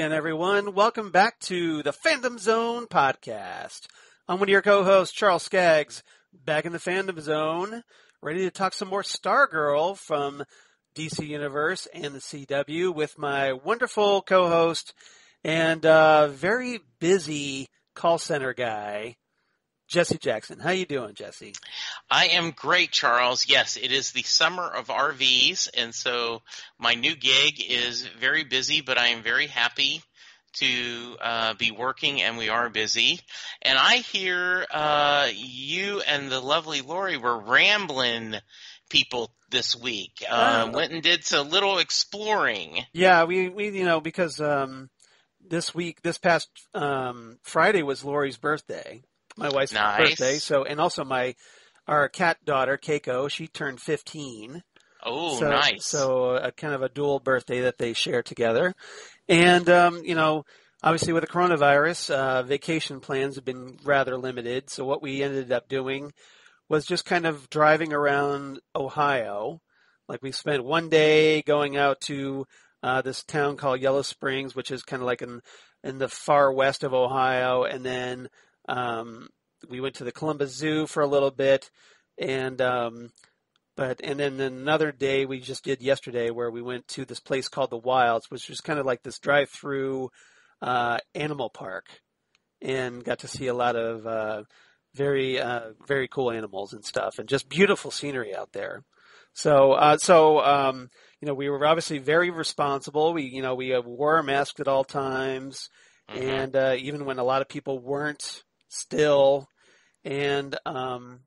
again, everyone. Welcome back to the Fandom Zone podcast. I'm one of your co-hosts, Charles Skaggs, back in the Fandom Zone, ready to talk some more Stargirl from DC Universe and the CW with my wonderful co-host and very busy call center guy, Jesse Jackson. How you doing, Jesse? I am great, Charles. Yes, it is the summer of RVs, and so my new gig is very busy, but I am very happy to be working, and we are busy. And I hear you and the lovely Lori were rambling people this week. Went and did a little exploring. Yeah, we because this past Friday was Lori's birthday. My wife's birthday. So, and also our cat daughter, Keiko, she turned 15. Oh, nice. So a kind of a dual birthday that they share together. And, obviously with the coronavirus, vacation plans have been rather limited. So what we ended up doing was just kind of driving around Ohio. Like we spent one day going out to this town called Yellow Springs, which is kind of like in the far west of Ohio. And then we went to the Columbus Zoo for a little bit, and then another day we just did yesterday where we went to this place called the Wilds, which was kind of like this drive-through animal park, and got to see a lot of very cool animals and stuff, and just beautiful scenery out there. So we were obviously very responsible. We wore a mask at all times, and even when a lot of people weren't still, and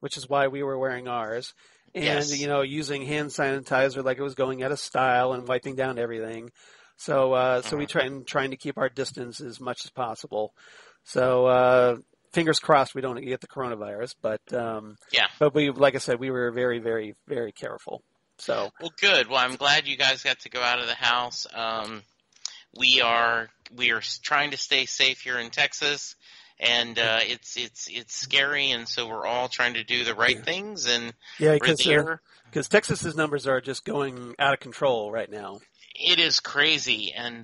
which is why we were wearing ours, and yes. Using hand sanitizer like it was going out of style and wiping down everything. So we trying to keep our distance as much as possible. So fingers crossed we don't get the coronavirus, but But we, like I said, we were very, very, very careful. So well, good. Well, I'm glad you guys got to go out of the house. We are trying to stay safe here in Texas. And it's scary, and so we're all trying to do the right things. And because Texas's numbers are just going out of control right now. It is crazy, and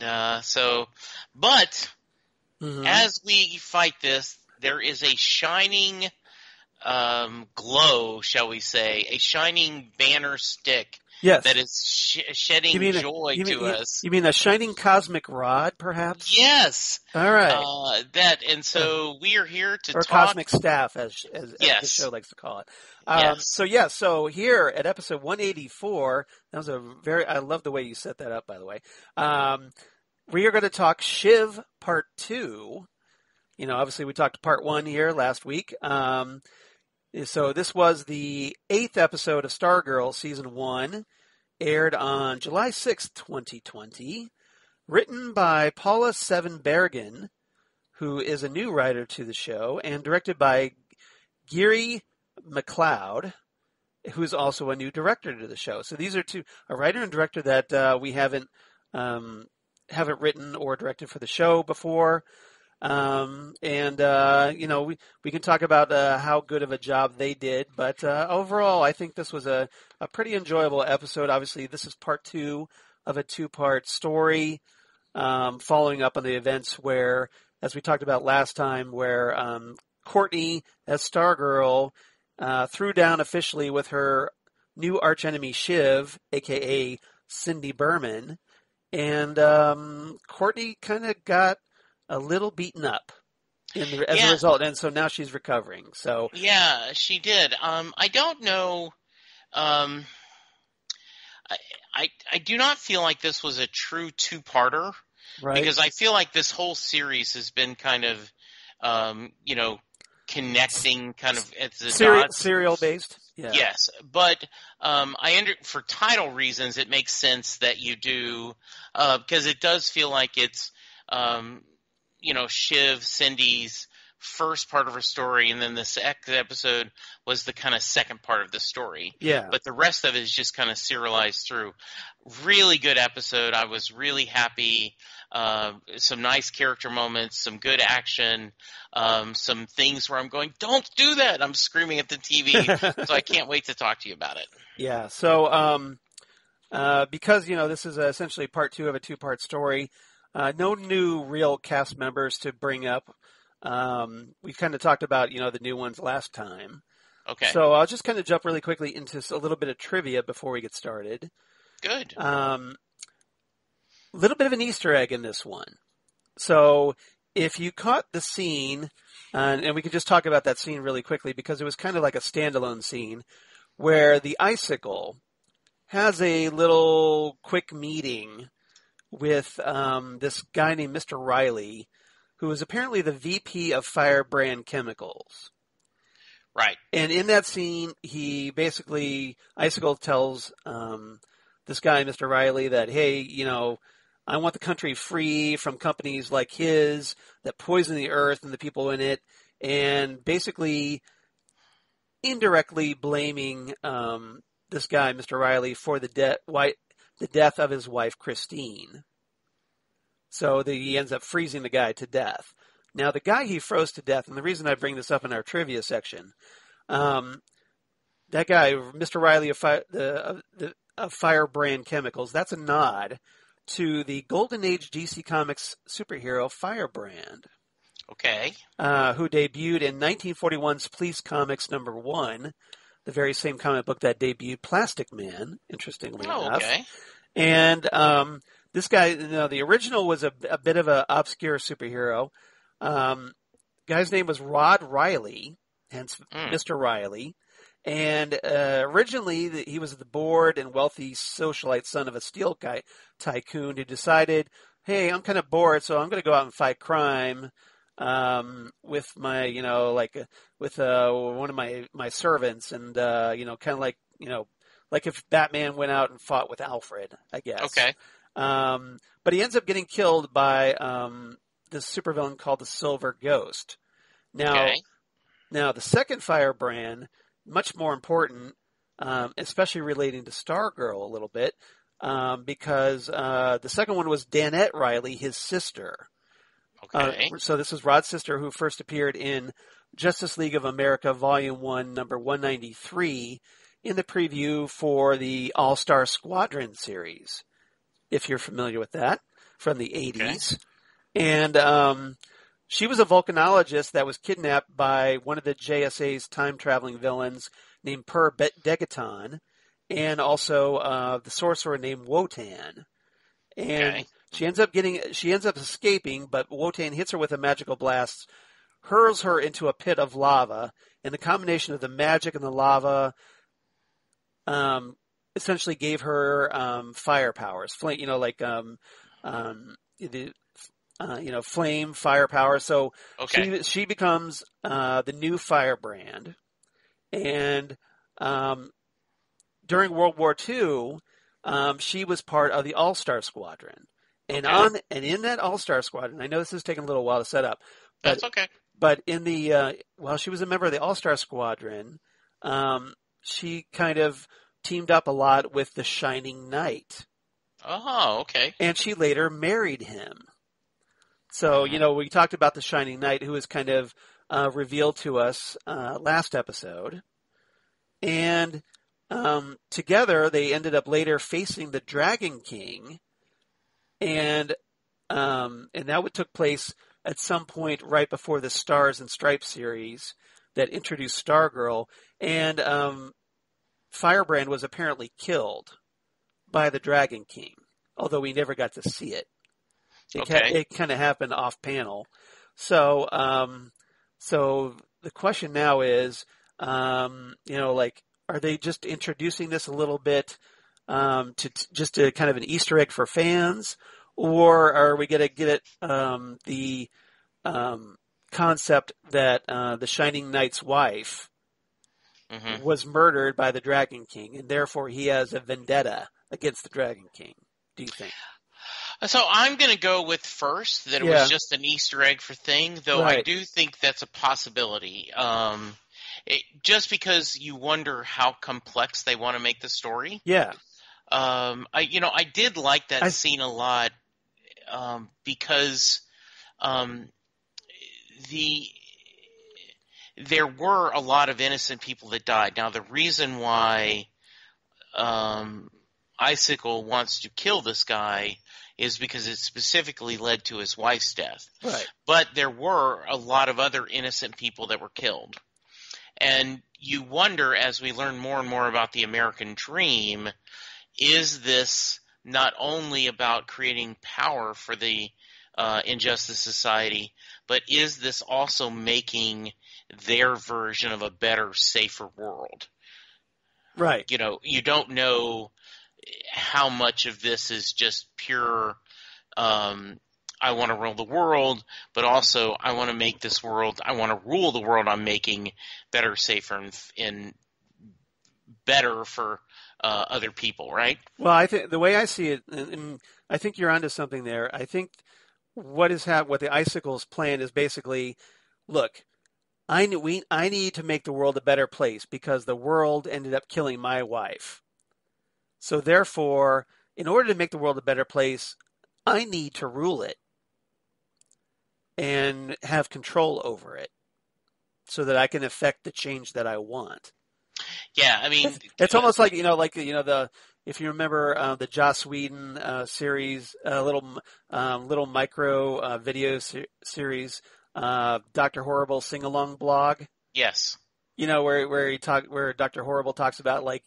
but as we fight this, there is a shining glow, shall we say, a shining banner stick. Yes. That is shedding joy to us. You mean a shining cosmic rod, perhaps? Yes. All right. So we are here to talk. Or cosmic staff, as the show likes to call it. So here at episode 184, I love the way you set that up, by the way. We are going to talk Shiv Part 2. Obviously we talked Part 1 here last week. So this was the 8th episode of Stargirl Season 1, aired on July 6th, 2020, written by Paula Seven-Bergen, who is a new writer to the show, and directed by Gary McLeod, who's also a new director to the show. So these are a writer and director that we haven't written or directed for the show before. We can talk about how good of a job they did, but overall, I think this was a pretty enjoyable episode. Obviously, this is part 2 of a 2-part story, following up on the events where, as we talked about last time, where Courtney, as Stargirl, threw down officially with her new archenemy Shiv, a.k.a. Cindy Burman, and Courtney kind of got a little beaten up as a result, and so now she's recovering. So yeah, she did. I don't know. I do not feel like this was a true 2-parter, right? Because I feel like this whole series has been kind of, connecting kind of at the serial based. Yeah. Yes, but for title reasons, it makes sense that you do because it does feel like it's. Shiv, Cindy's first part of her story, and then the second episode was the kind of second part of the story. Yeah. But the rest of it is just kind of serialized through. Really good episode. I was really happy. Some nice character moments, some good action, some things where I'm going, don't do that! I'm screaming at the TV, so I can't wait to talk to you about it. Yeah, so because, this is essentially part 2 of a 2-part story, No new real cast members to bring up. We kind of talked about, the new ones last time. Okay. So I'll just kind of jump really quickly into a little bit of trivia before we get started. Good. Little bit of an Easter egg in this one. So if you caught the scene, and we could just talk about that scene really quickly because it was kind of like a standalone scene where the Icicle has a little quick meeting with this guy named Mr. Riley, who is apparently the VP of Firebrand Chemicals. Right. And in that scene, Icicle tells this guy, Mr. Riley, that, hey, I want the country free from companies like his that poison the earth and the people in it, and basically indirectly blaming this guy, Mr. Riley, for the death of his wife, Christine. So he ends up freezing the guy to death. Now, the guy he froze to death, and the reason I bring this up in our trivia section, that guy, Mr. Riley of Firebrand Chemicals, that's a nod to the Golden Age DC Comics superhero Firebrand. Okay. Who debuted in 1941's Police Comics #1, the very same comic book that debuted Plastic Man, interestingly enough. Okay. And this guy, the original was a bit of an obscure superhero. Guy's name was Rod Riley, hence Mr. Riley. And originally, he was the bored and wealthy socialite son of a steel tycoon who decided, hey, I'm kind of bored, so I'm going to go out and fight crime with my, with one of my servants, and kind of like if Batman went out and fought with Alfred, I guess. Okay. But he ends up getting killed by this supervillain called the Silver Ghost. Now, the second Firebrand, much more important, especially relating to Stargirl a little bit, because the second one was Danette Riley, his sister. Okay. So this was Rod's sister, who first appeared in Justice League of America Volume 1, number 193, in the preview for the All-Star Squadron series, if you're familiar with that, from the 80s. Okay. And she was a volcanologist that was kidnapped by one of the JSA's time-traveling villains named Per Degaton, and also the sorcerer named Wotan. And she ends up escaping, but Wotan hits her with a magical blast, hurls her into a pit of lava, and the combination of the magic and the lava essentially gave her fire powers, flame fire power. So she becomes the new Firebrand, and during World War II, she was part of the All-Star Squadron. And in that All-Star Squadron, I know this is taking a little while to set up. But, that's okay. But in the while she was a member of the All-Star Squadron, she kind of teamed up a lot with the Shining Knight. Oh, okay. And she later married him. So, we talked about the Shining Knight, who was kind of revealed to us last episode. And together, they ended up later facing the Dragon King. And that took place at some point right before the Stars and Stripes series that introduced Stargirl. And Firebrand was apparently killed by the Dragon King, although we never got to see it. It kind of happened off panel. So the question now is, are they just introducing this a little bit to kind of an Easter egg for fans, or are we going to get the concept that the Shining Knight's wife was murdered by the Dragon King, and therefore he has a vendetta against the Dragon King? Do you think? So I'm going to go with first that it was just an Easter egg for thing, though I do think that's a possibility. Just because you wonder how complex they want to make the story. Yeah. I did like that scene a lot because there were a lot of innocent people that died. Now, the reason why Icicle wants to kill this guy is because it specifically led to his wife's death. Right. But there were a lot of other innocent people that were killed. And you wonder, as we learn more and more about the American dream, is this not only about creating power for the Injustice Society, but is this also making their version of a better, safer world? Right. You know, you don't know how much of this is just pure I want to rule the world, but also I want to make this world, I want to rule the world I'm making better, safer, and better for other people, right? Well, I think the way I see it, and I think you're onto something there. I think what the Icicles plan is basically, look, I need to make the world a better place because the world ended up killing my wife. So therefore, in order to make the world a better place, I need to rule it and have control over it so that I can affect the change that I want. Yeah, I mean, it's almost like if you remember the Joss Whedon series, little micro video series, Dr. Horrible sing along blog. Yes. Where Dr. Horrible talks about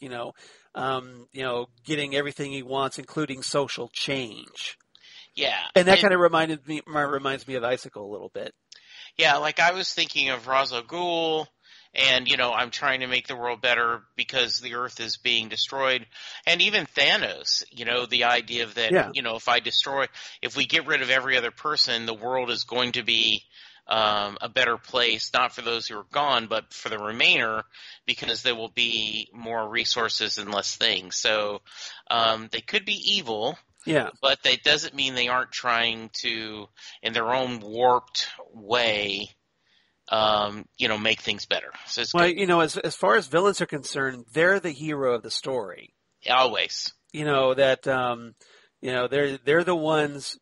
getting everything he wants, including social change. Yeah, and that kind of reminds me of Icicle a little bit. Yeah, like I was thinking of Ra's al Ghul, and I'm trying to make the world better because the Earth is being destroyed, and even Thanos. The idea of that. Yeah. If we get rid of every other person, the world is going to be a better place, not for those who are gone, but for the remainder, because there will be more resources and less things. So they could be evil. Yeah. But that doesn't mean they aren't trying to, in their own warped way, make things better. So it's good. As far as villains are concerned, they're the hero of the story. Always. They're the ones,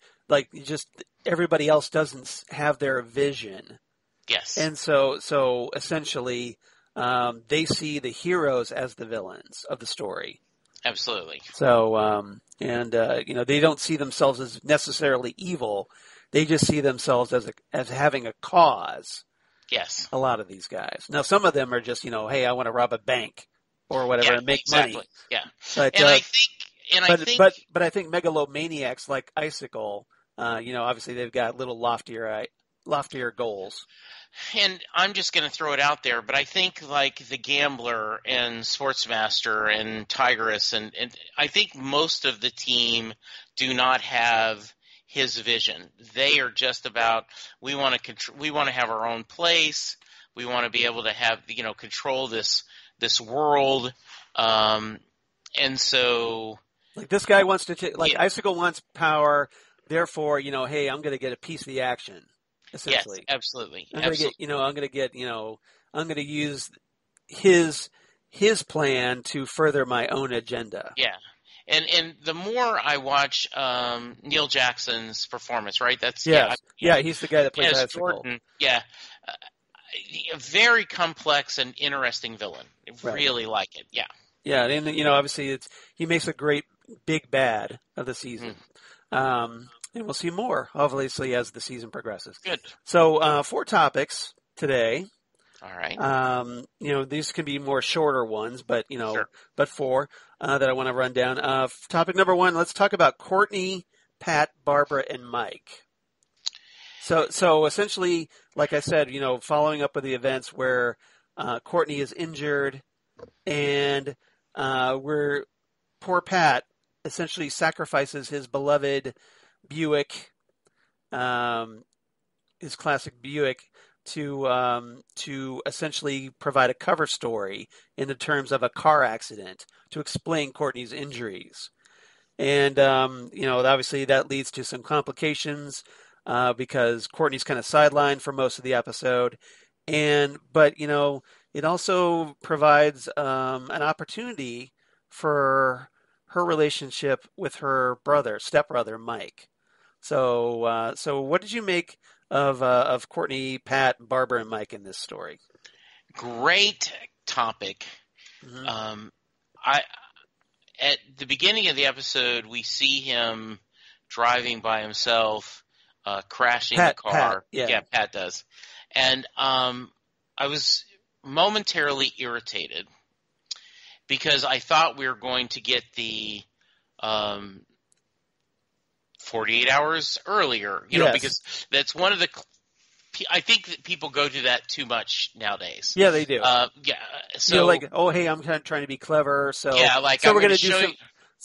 just everybody else doesn't have their vision. Yes. And so essentially, they see the heroes as the villains of the story. Absolutely. So, they don't see themselves as necessarily evil. They just see themselves as having a cause. Yes. A lot of these guys. Now, some of them are just, hey, I want to rob a bank or whatever and make money. Yeah. But, I think megalomaniacs like Icicle, obviously they've got little loftier goals. And I'm just going to throw it out there, but I think like the Gambler and Sportsmaster and Tigress, and I think most of the team do not have his vision. They are just about we want to have our own place. We want to be able to have control this world, and so like this guy wants to Icicle wants power. Therefore, hey, I'm going to get a piece of the action. Essentially. Yes, absolutely. I'm going to use his plan to further my own agenda. Yeah. And the more I watch Neil Jackson's performance, right? That's he's the guy that plays Icicle. Yeah. A very complex and interesting villain. I really like it. Yeah. Yeah, and obviously he makes a great big bad of the season. And we'll see more, obviously, as the season progresses. Good. So 4 topics today. All right. These can be more shorter ones, but, Sure. but 4 that I want to run down. Topic number 1, let's talk about Courtney, Pat, Barbara, and Mike. So essentially, like I said, following up with the events where Courtney is injured and where poor Pat essentially sacrifices his beloved Buick, his classic Buick, to essentially provide a cover story in the terms of a car accident to explain Courtney's injuries. And, obviously that leads to some complications because Courtney's kind of sidelined for most of the episode. But it also provides an opportunity for her relationship with her stepbrother, Mike. So what did you make of Courtney, Pat, Barbara, and Mike in this story? Great topic. Mm-hmm. At the beginning of the episode, we see him driving by himself, crashing the Pat, car. yeah. Pat does. And I was momentarily irritated because I thought we were going to get the 48 hours earlier, Yes. because that's one of the. I think that people go to that too much nowadays. Yeah, they do. So like, oh, hey, I'm kind of trying to be clever, so I'm we're going to show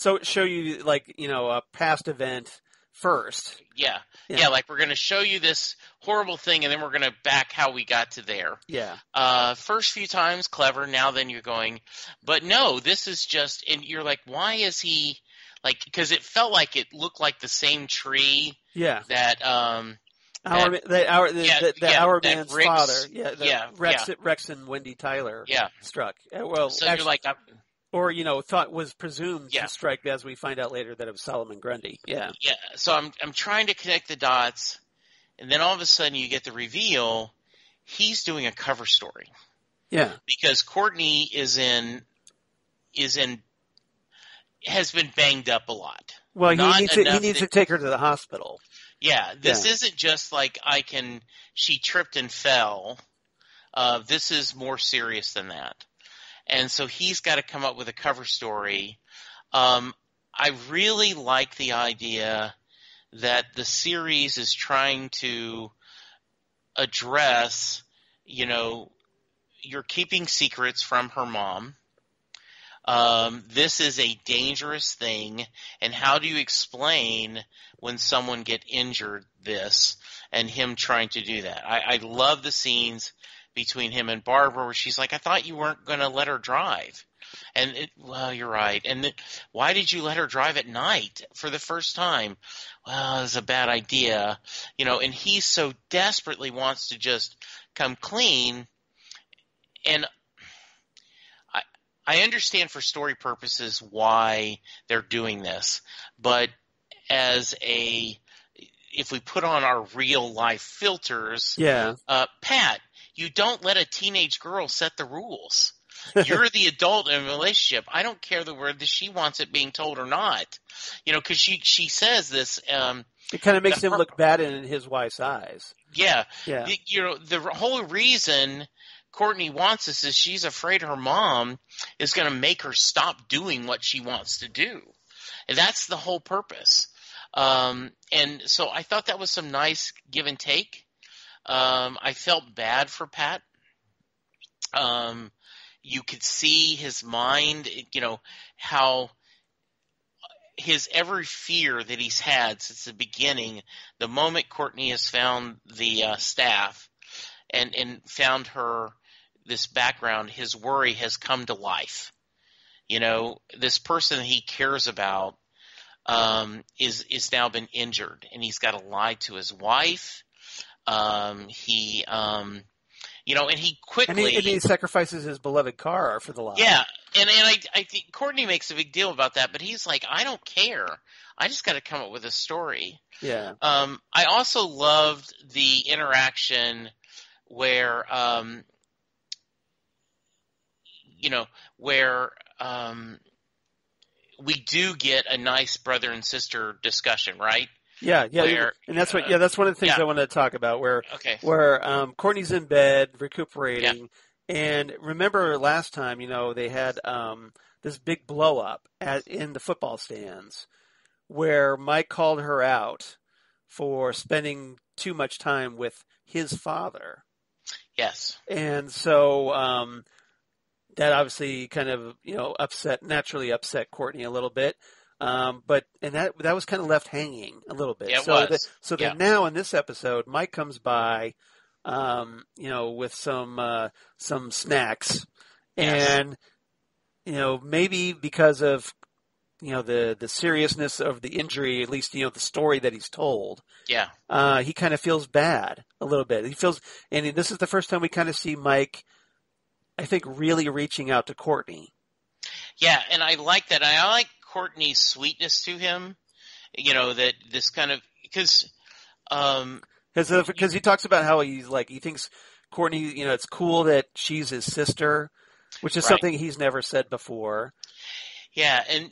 do show you like a past event first. Yeah, like we're going to show you this horrible thing, and then we're going to back how we got to there. Yeah. First few times clever, now then you're going, but no, this is just, and you're like, why is he like? Because it felt like it looked like the same tree. Yeah. That Our man's Rick's, father, Rex and Wendy Tyler, struck. Well, so actually, you're like, thought was presumed to strike, as we find out later that it was Solomon Grundy. Yeah. Yeah. So I'm trying to connect the dots, and then all of a sudden you get the reveal. He's doing a cover story. Yeah. Because Courtney has been banged up a lot. Well, he needs to take her to the hospital. Yeah, this isn't just like she tripped and fell. This is more serious than that. And so he's got to come up with a cover story. I really like the idea that the series is trying to address, you're keeping secrets from her mom. This is a dangerous thing, and how do you explain when someone get injured this, and him trying to do that? I love the scenes between him and Barbara where she's like, I thought you weren't going to let her drive. And well, you're right. And why did you let her drive at night for the first time? Well, it was a bad idea. And he so desperately wants to just come clean. And I understand for story purposes why they're doing this, but if we put on our real life filters, Pat, you don't let a teenage girl set the rules. You're the adult in a relationship. I don't care whether she wants it being told or not, because she says this. It kind of makes him look bad in his wife's eyes. Yeah. The whole reason Courtney wants this is she's afraid her mom is going to make her stop doing what she wants to do. And that's the whole purpose. And so I thought that was some nice give and take. I felt bad for Pat. You could see his mind, how his every fear that he's had since the beginning, the moment Courtney has found the staff and found her this background, his worry has come to life. This person that he cares about is now been injured, and he's got to lie to his wife. And he quickly and he sacrifices his beloved car for the lie. Yeah, and I think Courtney makes a big deal about that, but he's like, I don't care. I just got to come up with a story. Yeah. I also loved the interaction where we do get a nice brother and sister discussion, right? Yeah, and that's that's one of the things I wanted to talk about. Where Courtney's in bed recuperating, and remember last time, they had this big blow up in the football stands, where Mike called her out for spending too much time with his father. Yes, and so that obviously kind of naturally upset Courtney a little bit. But that was kind of left hanging a little bit. Yeah, it was. Then now in this episode, Mike comes by, with some snacks, and maybe because of the seriousness of the injury, at least the story that he's told. Yeah. He kind of feels bad a little bit. And this is the first time we kind of see Mike, I think, really reaching out to Courtney. Yeah, and I like that. I like Courtney's sweetness to him, that this kind of because he talks about how he thinks Courtney, it's cool that she's his sister, which is something he's never said before. Yeah, and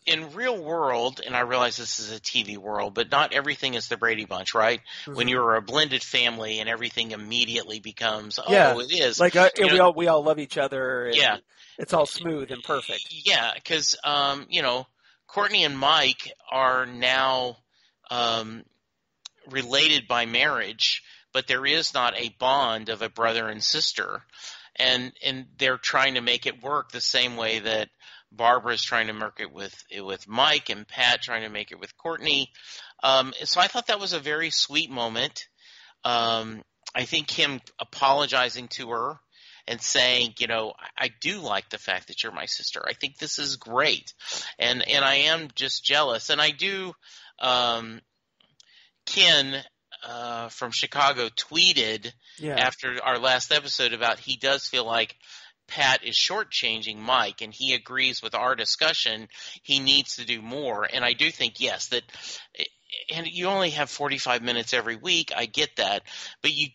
in real world, and I realize this is a TV world, but not everything is the Brady Bunch, right? When Hmm. you're a blended family and everything immediately becomes, Yeah, oh, it is. like You know, we all love each other, yeah, and it's all smooth and perfect. yeah, because Courtney and Mike are now um, related by marriage, but there is not a bond of a brother and sister, and they're trying to make it work the same way that Barbara's trying to make it with Mike, and Pat trying to make it with Courtney. So I thought that was a very sweet moment. I think him apologizing to her and saying, I do like the fact that you're my sister. I think this is great, and I am just jealous, and I do. Ken from Chicago tweeted Yeah, after our last episode about he does feel like Pat is shortchanging Mike, and he agrees with our discussion. He needs to do more, and I do think yes that. And you only have 45 minutes every week. I get that, but you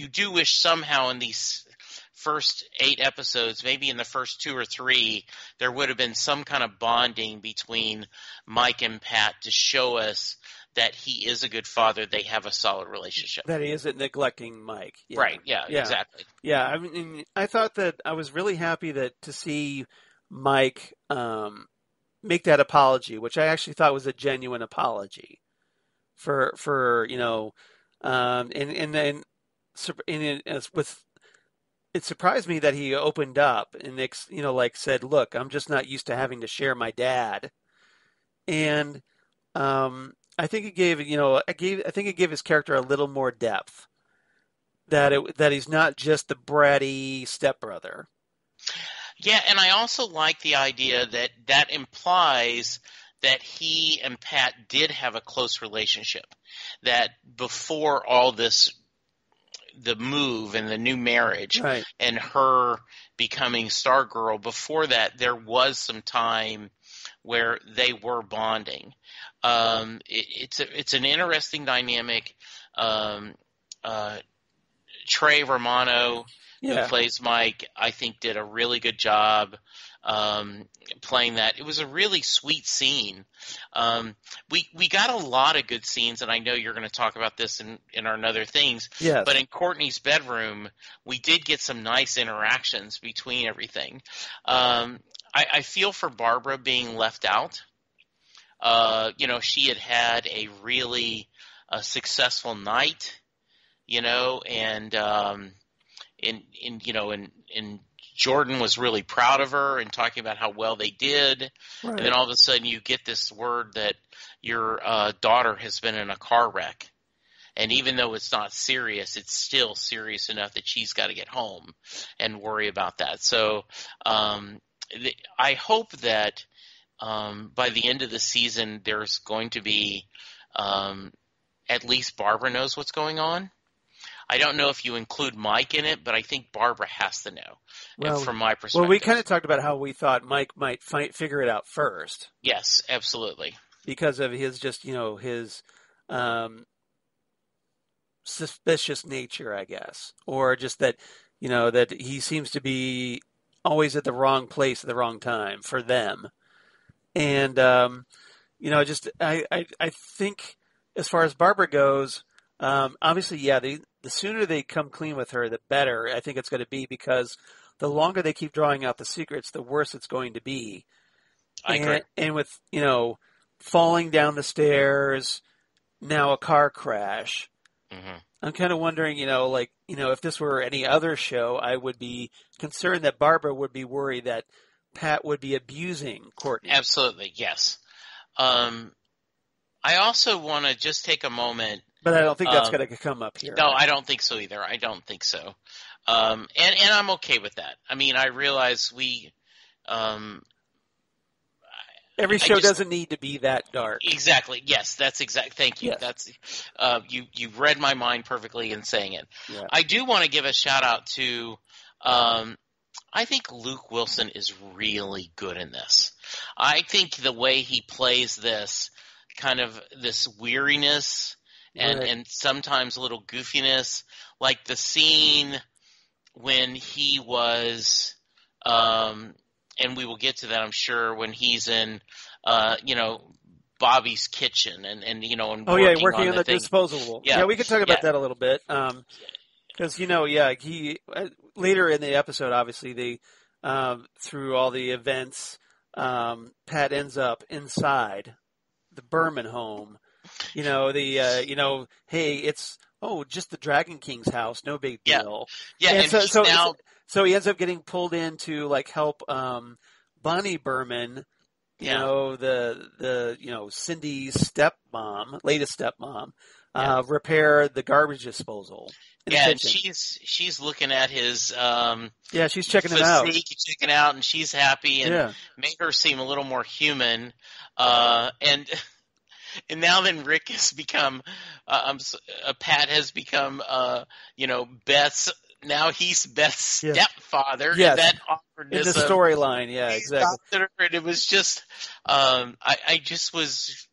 do wish somehow in these first 8 episodes, maybe in the first 2 or 3, there would have been some kind of bonding between Mike and Pat to show us that he is a good father. They have a solid relationship. that he isn't neglecting Mike. Yeah, Right. Yeah, yeah, exactly. yeah. I mean, I thought that I was really happy to see Mike make that apology, which I actually thought was a genuine apology for and then with it surprised me that he opened up and like said, "Look, I'm just not used to having to share my dad," and I think it gave I think it gave his character a little more depth that he's not just the bratty stepbrother. Yeah, and I also like the idea that that implies that he and Pat did have a close relationship. That before all this, the move and the new marriage Right. and her becoming Stargirl, before that, there was some time where they were bonding. It's an interesting dynamic. Um, uh, Trey Romano, who Yeah. plays Mike, I think did a really good job playing that. It was a really sweet scene. We got a lot of good scenes, and I know you're going to talk about this in our other things, but Yes. in Courtney's bedroom, we did get some nice interactions between everything. I feel for Barbara being left out. She had a really successful night, and Jordan was really proud of her and talking about how well they did. And then Right. all of a sudden you get this word that your daughter has been in a car wreck. And even though it's not serious, it's still serious enough that she's got to get home and worry about that. So I hope that by the end of the season, there's going to be at least Barbara knows what's going on. I don't know if you include Mike in it, but I think Barbara has to know, Well, from my we perspective. kind of talked about how we thought Mike might figure it out first Yes, absolutely. because of his just his um, suspicious nature, I guess, or just that that he seems to be always at the wrong place at the wrong time for them, and just I think as far as Barbara goes, obviously, yeah, the sooner they come clean with her, the better. I think it's going to be because the longer they keep drawing out the secrets, the worse it's going to be. I agree. And with falling down the stairs, now a car crash. Hmm. I'm kind of wondering, if this were any other show, I would be concerned that Barbara would be worried that Pat would be abusing Courtney. Absolutely, yes. I also want to just take a moment. But I don't think that's Um, going to come up here. no, I don't think so either. I don't think so. And I'm okay with that. I mean, I realize um, Every I show just doesn't need to be that dark. exactly. Yes, that's exact. Thank you. Yes. That's you read my mind perfectly in saying it. Yeah. I do want to give a shout out to. I think Luke Wilson is really good in this. I think the way he plays this kind of this weariness and Right. and sometimes a little goofiness, like the scene when he was, and we will get to that, I'm sure, when he's in Bobby's kitchen and and Oh yeah, working working on on the the thing. disposable. Yeah, Yeah, we could talk yeah, about that a little bit. Because he later in the episode, obviously they through all the events, Pat ends up inside the Burman home. Hey, it's just the Dragon King's house, no big yeah, deal. yeah. And And so he's so now so he ends up getting pulled in to like help Bonnie Burman, yeah, Cindy's stepmom, latest stepmom, yeah. repair the garbage disposal in the Yeah, and kitchen. she's looking at his Yeah, she's checking him out. physique, checking out, and she's happy, and Yeah. made her seem a little more human. And and now then Rick has become, Pat has become, Beth's. Now he's Beth's Yes. stepfather, and Yes. that In the awkwardness of storyline, yeah, he exactly. adopted her, and it was just, I just was.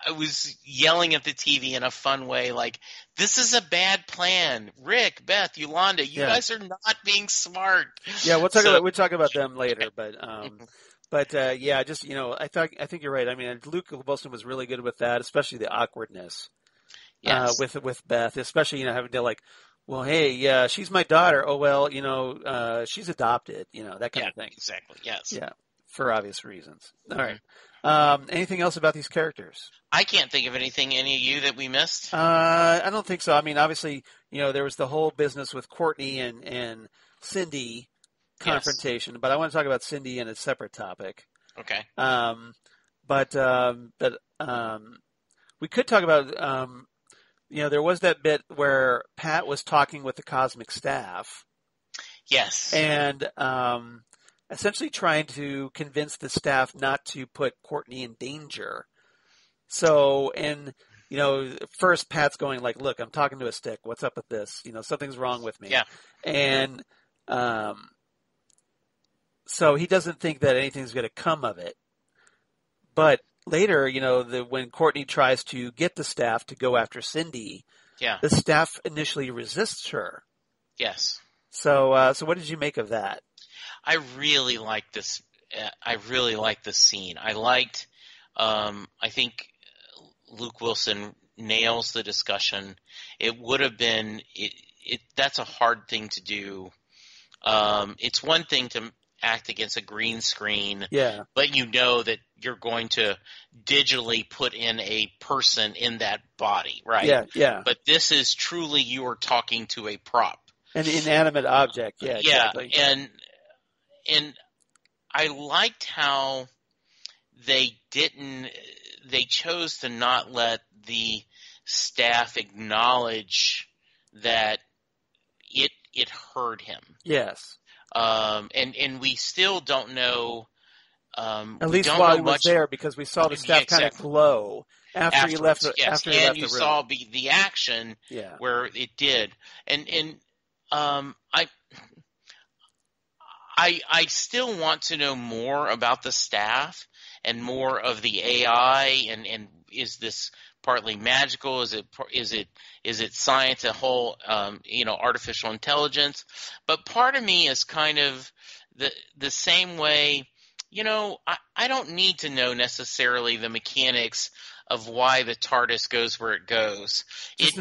I was yelling at the TV in a fun way, like, this is a bad plan. Rick, Beth, Yolanda, you Yeah. guys are not being smart. Yeah, we'll talk about them later, Mhm. but yeah, just I think you're right. I mean, Luke Wilson was really good with that, especially the awkwardness Yes. with Beth, especially having to like, well, hey, yeah, she's my daughter. Oh well, she's adopted, that kind Yeah, of thing. exactly. Yes. Yeah, for obvious reasons. All Mhm. right. Anything else about these characters? I can't think of any of you that we missed. I don't think so. I mean, obviously, there was the whole business with Courtney and Cindy confrontation, but I want to talk about Cindy in a separate topic. Okay. But we could talk about there was that bit where Pat was talking with the cosmic staff Yes. and essentially trying to convince the staff not to put Courtney in danger. So, and first Pat's going like, "Look, I'm talking to a stick. What's up with this? Something's wrong with me." Yeah. And so he doesn't think that anything's going to come of it. But later, when Courtney tries to get the staff to go after Cindy, Yeah. the staff initially resists her. Yes. So what did you make of that? I really like this. I really like this scene. I liked. I think Luke Wilson nails the discussion. It would have been. That's a hard thing to do. It's one thing to act against a green screen, Yeah. but that you're going to digitally put in a person in that body, right? Yeah, yeah. But this is truly you are talking to a prop. An inanimate object. Yeah, exactly. And I liked how they chose to not let the staff acknowledge that it hurt him. Yes. And we still don't know. At least while he was there, because we saw the staff kind of glow after he left. Yes. After he left the room. You saw the action where it did, and I still want to know more about the staff and more of the AI and is this partly magical? Is it science, a whole artificial intelligence? But part of me is kind of the same way. I don't need to know necessarily the mechanics of why the TARDIS goes where it goes. This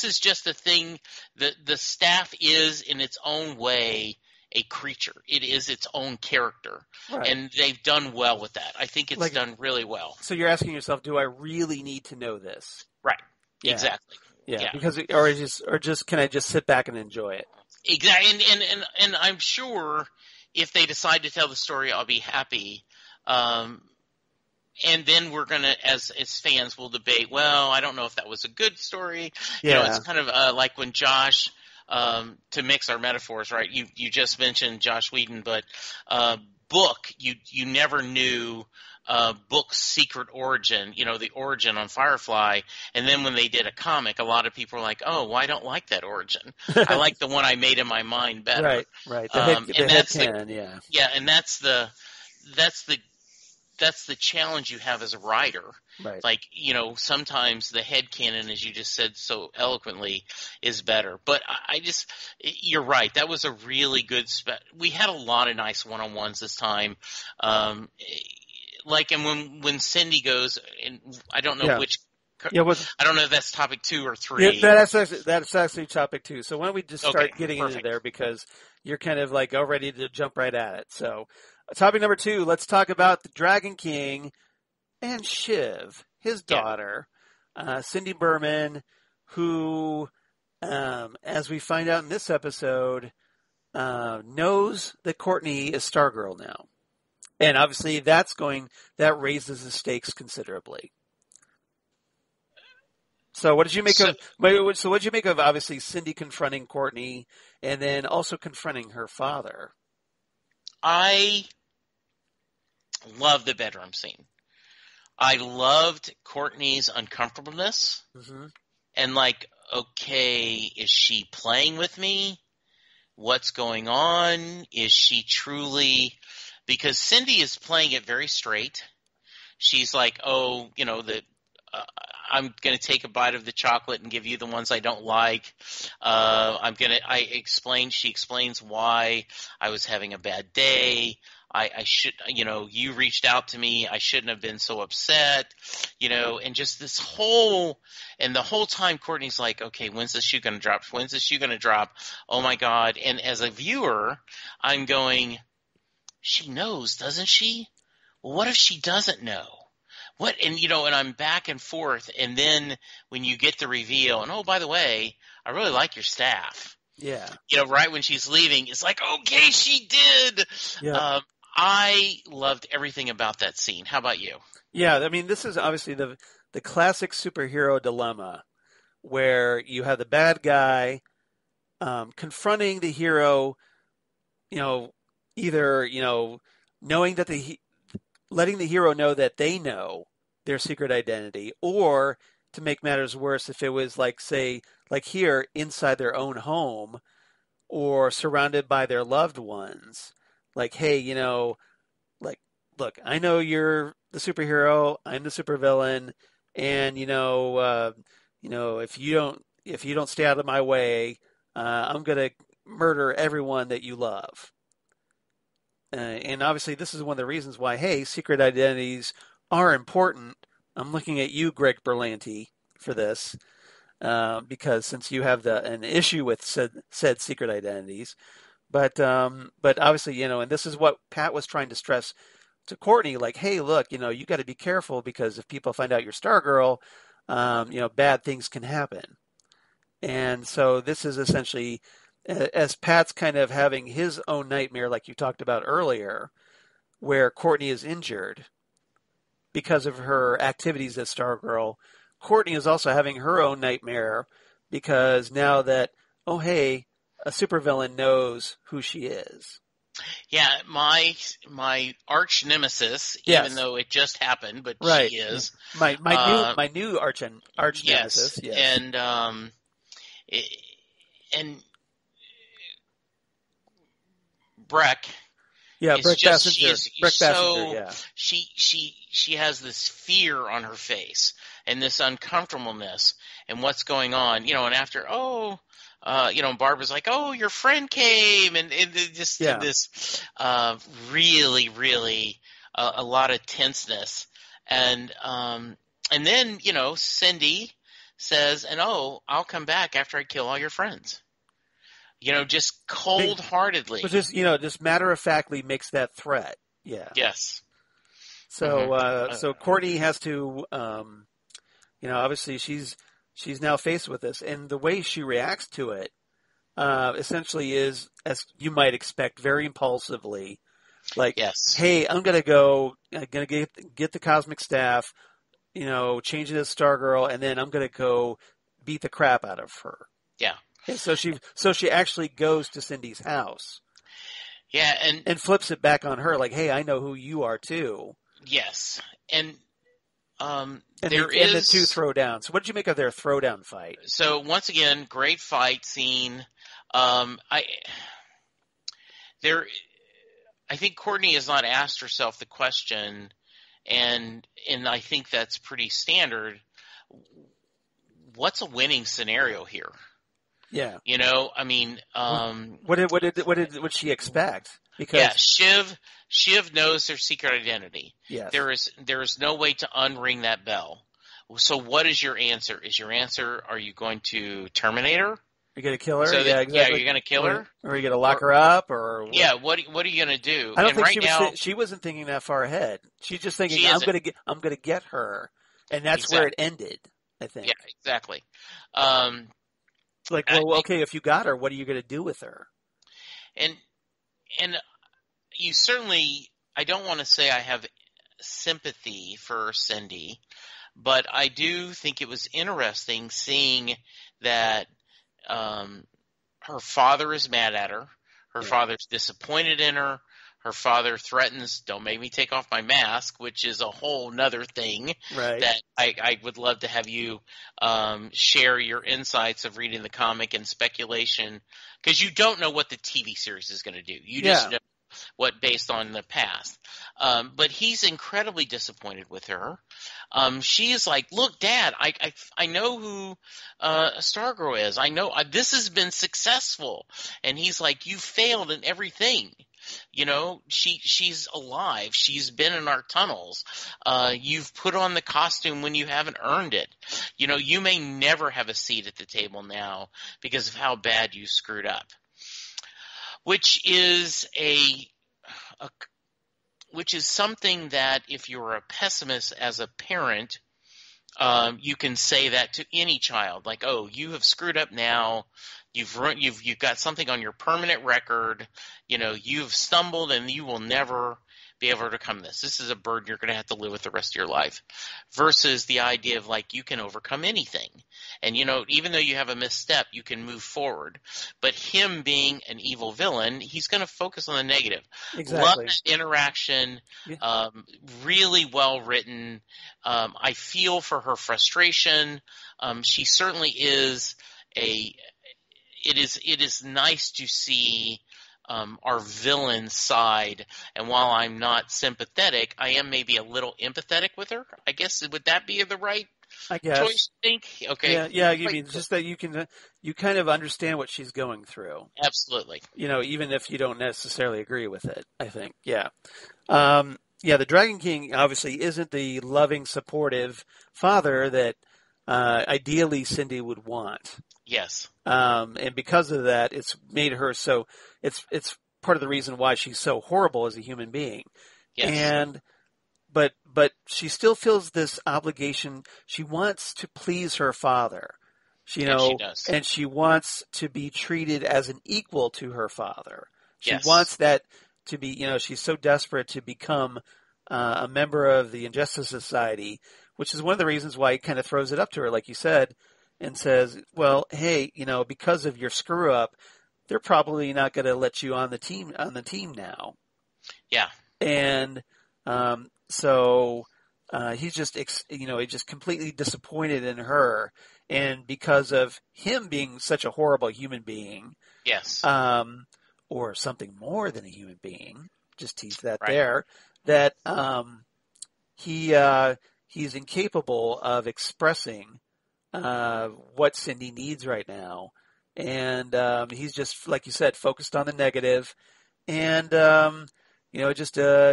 is just a thing that the staff is in its own way a creature. It is its own character. Right. And they've done well with that. I think it's done really well. So you're asking yourself, do I really need to know this? Right. Yeah. Exactly. Yeah. Because or just can I just sit back and enjoy it? Exactly. And I'm sure if they decide to tell the story, I'll be happy. And then we're going to, as fans, we'll debate, well, I don't know if that was a good story. Yeah. It's kind of like when Josh, to mix our metaphors, right? You just mentioned Josh Whedon, but Book, you never knew Book's secret origin, the origin on Firefly. And then when they did a comic, a lot of people were like, oh, well, I don't like that origin. I like the one I made in my mind better. Right. The head canon, yeah. Yeah, and that's the challenge you have as a writer. Right. Like, sometimes the headcanon, as you just said so eloquently, is better. But you're right. That was a really good we had a lot of nice one-on-ones this time. like, and when Cindy goes, and I don't know Yeah. which. Yeah. I don't know if that's topic 2 or Yeah, 3. that's actually topic 2. So why don't we just Okay, start getting into perfect. there because you're kind of like all ready to jump right at it. So topic number 2, let's talk about the Dragon King and Shiv, his Yeah. daughter, Cindy Burman, who, as we find out in this episode, knows that Courtney is Stargirl now. And obviously that raises the stakes considerably. So what did you make of obviously Cindy confronting Courtney and then also confronting her father? I love the bedroom scene. I loved Courtney's uncomfortableness. Mm-hmm. And like, okay, is she playing with me? What's going on? Is she truly, because Cindy is playing it very straight. She's like, oh, I'm going to take a bite of the chocolate and give you the ones I don't like. She explains why I was having a bad day. I should, you reached out to me. I shouldn't have been so upset, and just and the whole time Courtney's like, okay, when's the shoe going to drop? When's the shoe going to drop? Oh my God. And as a viewer, I'm going, she knows, doesn't she? Well, what if she doesn't know? What, and I'm back and forth, and then when you get the reveal, and oh, by the way, I really like your staff. Yeah. Right when she's leaving, it's like, okay, she did. Yeah. I loved everything about that scene. How about you? Yeah, I mean, this is obviously the classic superhero dilemma where you have the bad guy confronting the hero, either, knowing that letting the hero know that they know their secret identity, or to make matters worse, if it was like, say, like here, inside their own home or surrounded by their loved ones, like, hey, like, look, I know you're the superhero, I'm the supervillain, and if you don't stay out of my way, I'm gonna murder everyone that you love. And obviously, this is one of the reasons why, hey, secret identities are important. I'm looking at you, Greg Berlanti, for this, because since you have an issue with said secret identities, but obviously, and this is what Pat was trying to stress to Courtney, like, hey, look, you got to be careful because if people find out you're Stargirl, bad things can happen. And so this is essentially, as Pat's kind of having his own nightmare, like you talked about earlier, where Courtney is injured because of her activities as Stargirl. Courtney is also having her own nightmare because now that, oh, hey, a supervillain knows who she is. Yeah, my arch nemesis, Yes. even though it just happened, but right. she is my new arch nemesis. Yes. And Brec. Yeah, Brec Bassinger. Brec Bassinger, yeah. She has this fear on her face and this uncomfortableness and what's going on, and after, Barbara's like, oh, your friend came, and this really, really a lot of tenseness, and then Cindy says, and oh, I'll come back after I kill all your friends. Just cold-heartedly. But just matter-of-factly makes that threat. Yeah. Yes. So, so Courtney has to, obviously she's now faced with this, and the way she reacts to it, essentially is, as you might expect, very impulsively. Like, yes. Hey, I'm gonna get the cosmic staff, change it to Stargirl, and then I'm gonna go beat the crap out of her. Yeah. And so she actually goes to Cindy's house. Yeah, and flips it back on her, like, hey, I know who you are too. Yes, and the two throw down. So what did you make of their throwdown fight? So once again, great fight scene. I think Courtney has not asked herself the question, and I think that's pretty standard. What's a winning scenario here? Yeah. I mean, what did she expect? Yeah, because Shiv knows their secret identity. yes, There is no way to unring that bell. So what is your answer? Is your answer, are you going to terminate her? you're gonna kill her. So that, Yeah, yeah, exactly. you're going to kill her? Or you're gonna lock Or her up, or what? yeah, what are you going to do? I don't And think right now she wasn't thinking that far ahead. She's just thinking, she isn't. I'm gonna get her, and that's where it Exactly. ended. I Yeah, think. exactly. Um, Like, I well, think, okay, if you got her, what are you gonna do with her? and and you certainly, I don't want to say I have sympathy for Cindy, but I do think it was interesting seeing that um, her father is mad at her. Her Yeah. father's disappointed in her. Her father threatens, "Don't make me take off my mask," which is a whole nother thing Right. that I would love to have you share your insights of reading the comic and speculation, because you don't know what the TV series is going to do. You just Yeah. know what based on the past. But he's incredibly disappointed with her. She is like, "Look, Dad, I know who Stargirl is. I know this has been successful." And he's like, "You failed in everything. You know, she's alive. She's been in our tunnels. You've put on the costume when you haven't earned it. You know, you may never have a seat at the table now because of how bad you screwed up." Which is a which is something that if you're a pessimist as a parent, you can say that to any child, like, "Oh, you have screwed up now. You've got something on your permanent record. You know, you've stumbled, and you will never be able to overcome this. This is a burden you're going to have to live with the rest of your life." Versus the idea of like, you can overcome anything, and you know, even though you have a misstep, you can move forward. But him being an evil villain, he's going to focus on the negative. Love Exactly. that interaction. Yeah. Really well written. I feel for her frustration. She certainly is a. It is nice to see our villain side, and while I'm not sympathetic, I am maybe a little empathetic with her. I guess, would that be the right I guess. choice? I think. Okay. Yeah. Yeah. You Right. mean just that you kind of understand what she's going through. Absolutely. You know, even if you don't necessarily agree with it. I think. Yeah. Yeah. The Dragon King obviously isn't the loving, supportive father that ideally Cindy would want. Yes. And because of that, it's made her so. It's part of the reason why she's so horrible as a human being. Yes. And but she still feels this obligation. She wants to please her father. She, And she does. and she wants to be treated as an equal to her father. She Yes. wants that to be. She's so desperate to become a member of the Injustice Society, which is one of the reasons why he kind of throws it up to her, like you said, and says, "Well, hey, because of your screw up, they're probably not going to let you on the team now." Yeah. And so he's just he's just completely disappointed in her, and because of him being such a horrible human being, Yes. or something more than a human being, just tease that Right. there, that he he's incapable of expressing what Cindy needs right now, and he's just, like you said, focused on the negative, and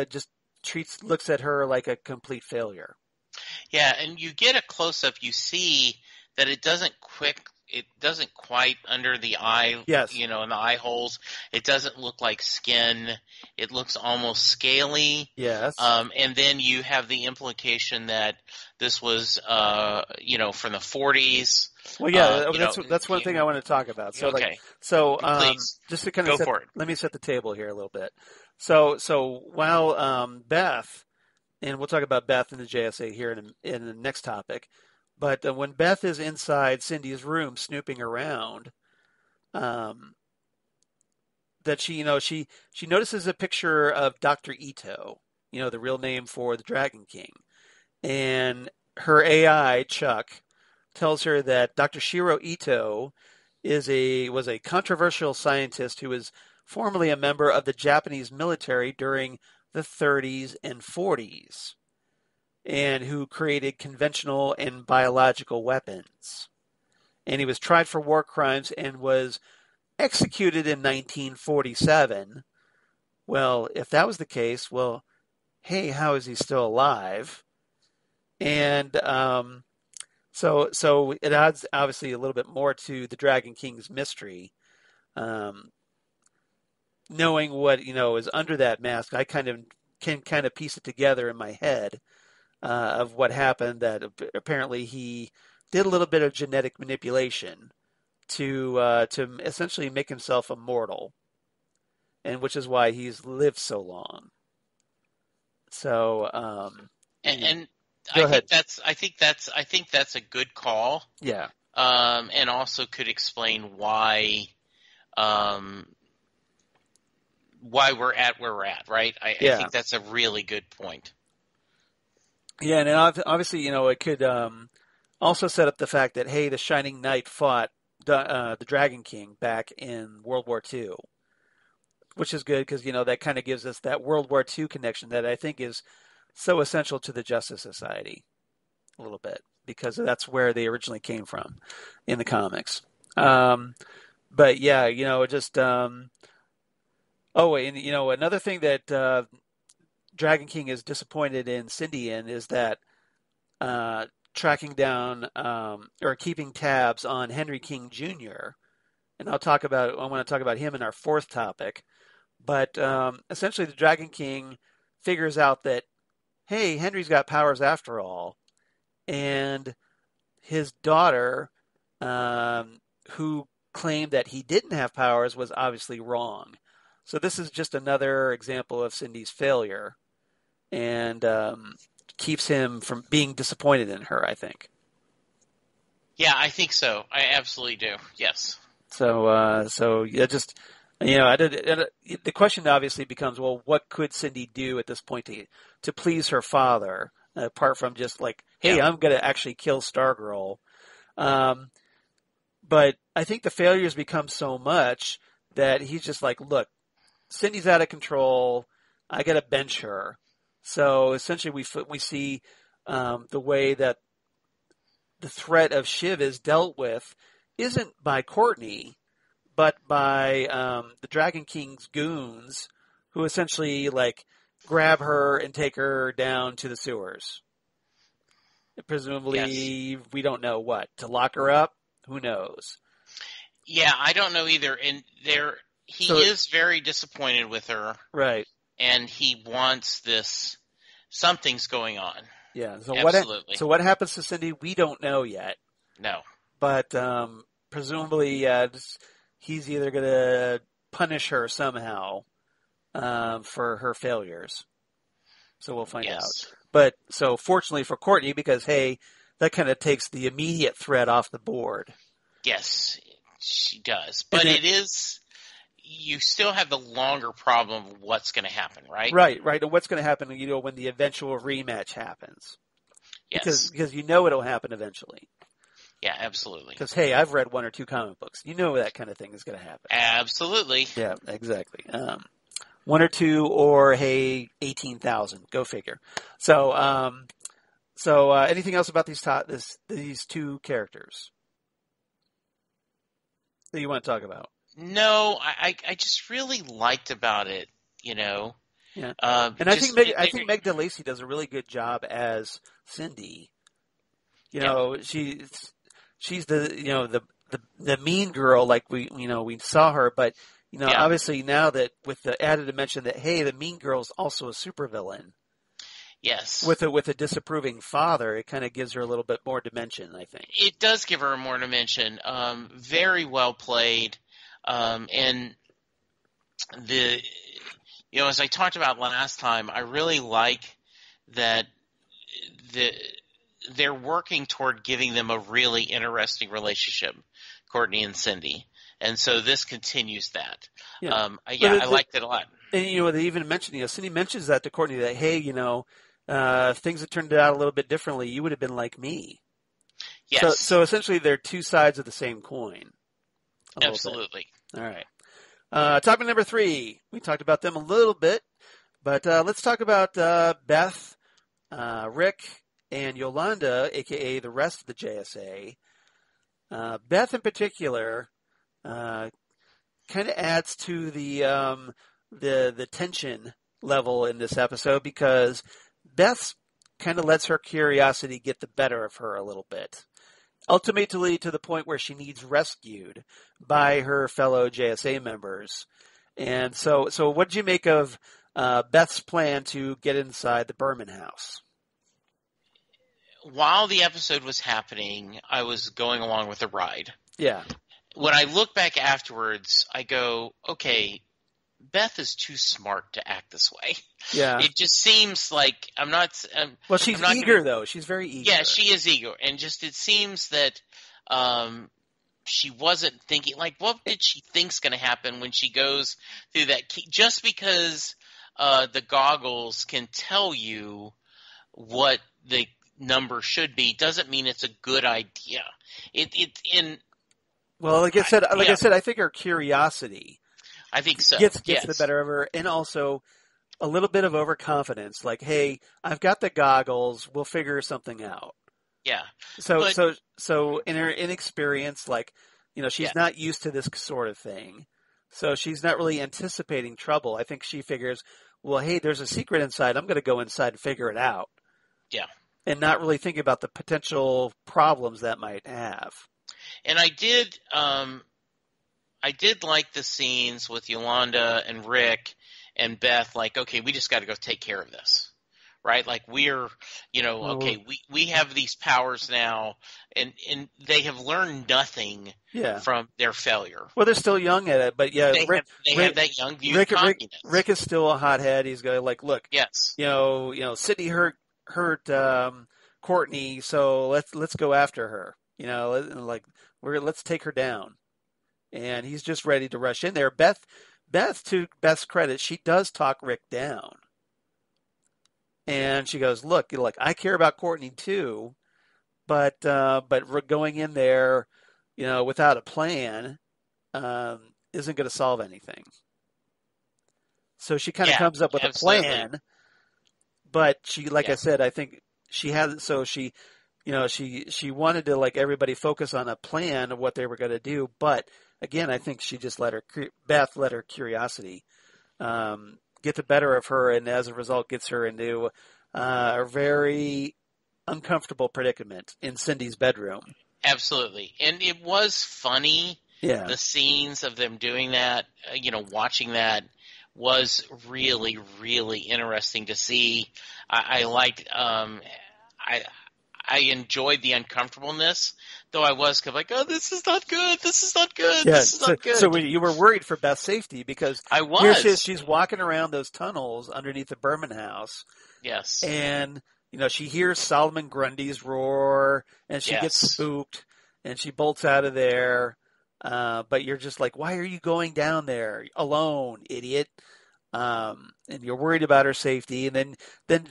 just looks at her like a complete failure. Yeah, and you get a close up. You see that it doesn't quite under the eye, Yes. in the eye holes. It doesn't look like skin. It looks almost scaly. Yes. And then you have the implication that this was, from the 40s. Well, yeah, that's one thing I want to talk about. So, Okay. Please just to kind go of for it. let me set the table here a little bit. So while Beth, and we'll talk about Beth and the JSA here in the next topic, but when Beth is inside Cindy's room snooping around, that she notices a picture of Dr. Ito, the real name for the Dragon King, and her AI Chuck tells her that Dr. Shiro Ito was a controversial scientist who was formerly a member of the Japanese military during the 30s and 40s, and who created conventional and biological weapons. And he was tried for war crimes and was executed in 1947. Well, if that was the case, well, hey, how is he still alive? And so it adds obviously a little bit more to the Dragon King's mystery. Um, Knowing what is under that mask, I can kind of piece it together in my head of what happened. That apparently he did a little bit of genetic manipulation to essentially make himself immortal, and which is why he's lived so long. So, And go ahead. I think that's a good call. Yeah. And also could explain um, why we're at where we're at, right? I think that's a really good point. Yeah, and obviously, it could also set up the fact that, hey, the Shining Knight fought the Dragon King back in World War II, which is good because, that kind of gives us that World War II connection that I think is so essential to the Justice Society a little bit because that's where they originally came from in the comics. But yeah, just and another thing that Dragon King is disappointed in Cindy in is that tracking down or keeping tabs on Henry King Jr. And I want to talk about him in our fourth topic. But essentially, the Dragon King figures out that, hey, Henry's got powers after all, and his daughter, who claimed that he didn't have powers, was obviously wrong. So this is just another example of Cindy's failure, and keeps him from being disappointed in her, I think. Yeah, I think so. I absolutely do. Yes. So yeah, just the question obviously becomes, well, what could Cindy do at this point to please her father, apart from just like, hey, I'm going to actually kill Stargirl. But I think the failures become so much that he's just like, look, Cindy's out of control. I got to bench her. So essentially, we see the way that the threat of Shiv is dealt with isn't by Courtney, but by the Dragon King's goons, who essentially like grab her and take her down to the sewers. Presumably, we don't know what to lock her up. Who knows? Yeah, I don't know either. And he is very disappointed with her, right? And he wants this. Something's going on. Yeah. So absolutely. What happens to Cindy? We don't know yet. No. But presumably, he's either going to punish her somehow for her failures. So we'll find out. But so fortunately for Courtney, because hey, that kind of takes the immediate threat off the board. Yes, she does. But it is. You still have the longer problem of what's going to happen, right? Right. And what's going to happen, when the eventual rematch happens. Yes. Because it'll happen eventually. Yeah, absolutely. Because, hey, I've read one or two comic books. That kind of thing is going to happen. Absolutely. Yeah, exactly. One or two, or, hey, 18,000. Go figure. So anything else about these two characters that you want to talk about? No, I just really liked about it, Yeah. And I think Meg DeLacy does a really good job as Cindy. She's the mean girl, like we saw her, but obviously now that with the added dimension that, hey, the mean girl is also a supervillain. Yes. With a disapproving father, it kind of gives her a little bit more dimension, I think. It does give her more dimension. Very well played. And as I talked about last time, I really like that they're working toward giving them a really interesting relationship, Courtney and Cindy. And so this continues that. Yeah. I liked it a lot. And, they even mentioned, Cindy mentions that to Courtney that, hey, if things had turned out a little bit differently, you would have been like me. Yes. So essentially they're two sides of the same coin. Absolutely. All right. Topic number 3. We talked about them a little bit, but let's talk about Beth, Rick, and Yolanda, a.k.a. the rest of the JSA. Beth in particular kind of adds to the the tension level in this episode because Beth kind of lets her curiosity get the better of her a little bit. Ultimately to the point where she needs rescued by her fellow JSA members. And so what did you make of Beth's plan to get inside the Burman house? While the episode was happening, I was going along with the ride. Yeah. When I look back afterwards, I go, okay, Beth is too smart to act this way. Yeah. It just seems like well, she's eager, though. She's very eager. Yeah, she is eager. And just it seems that she wasn't thinking, like, what did she think's going to happen when she goes through that key? Just because the goggles can tell you what the number should be doesn't mean it's a good idea. Well, like I said, I think her curiosity, I think so, gets the better of her, and also a little bit of overconfidence. Like, hey, I've got the goggles. We'll figure something out. Yeah. So in her inexperience, like, she's not used to this sort of thing. So she's not really anticipating trouble. I think she figures, well, hey, there's a secret inside. I'm going to go inside and figure it out. Yeah. And not really think about the potential problems that might have. And I did like the scenes with Yolanda and Rick and Beth, like, okay, we just got to go take care of this. Right? Like we're, okay, we have these powers now, and they have learned nothing from their failure. Well, they're still young at it, but yeah, Rick have that young view of cockiness. Rick is still a hothead. He's going like, look, yes, Sydney hurt Courtney, so let's go after her. Let's take her down, and he's just ready to rush in there. Beth, to Beth's credit, she does talk Rick down. And she goes, look, I care about Courtney too, but going in there, without a plan, isn't going to solve anything. So she kind of comes up with a plan, but she, like I said, I think she had, so she wanted to, like, everybody focus on a plan of what they were going to do. But again, I think she just Beth let her curiosity, get the better of her, and as a result gets her into a very uncomfortable predicament in Cindy's bedroom. Absolutely. And it was funny. Yeah. The scenes of them doing that, watching that was really, really interesting to see. I liked, I enjoyed the uncomfortableness, though I was kind of like, oh, this is not good. This is not good. Yeah, this is not good. So you were worried for Beth's safety because I was. Here she's walking around those tunnels underneath the Burman house. Yes. And, she hears Solomon Grundy's roar, and she gets spooked, and she bolts out of there. But you're just like, why are you going down there alone, idiot? And you're worried about her safety. And then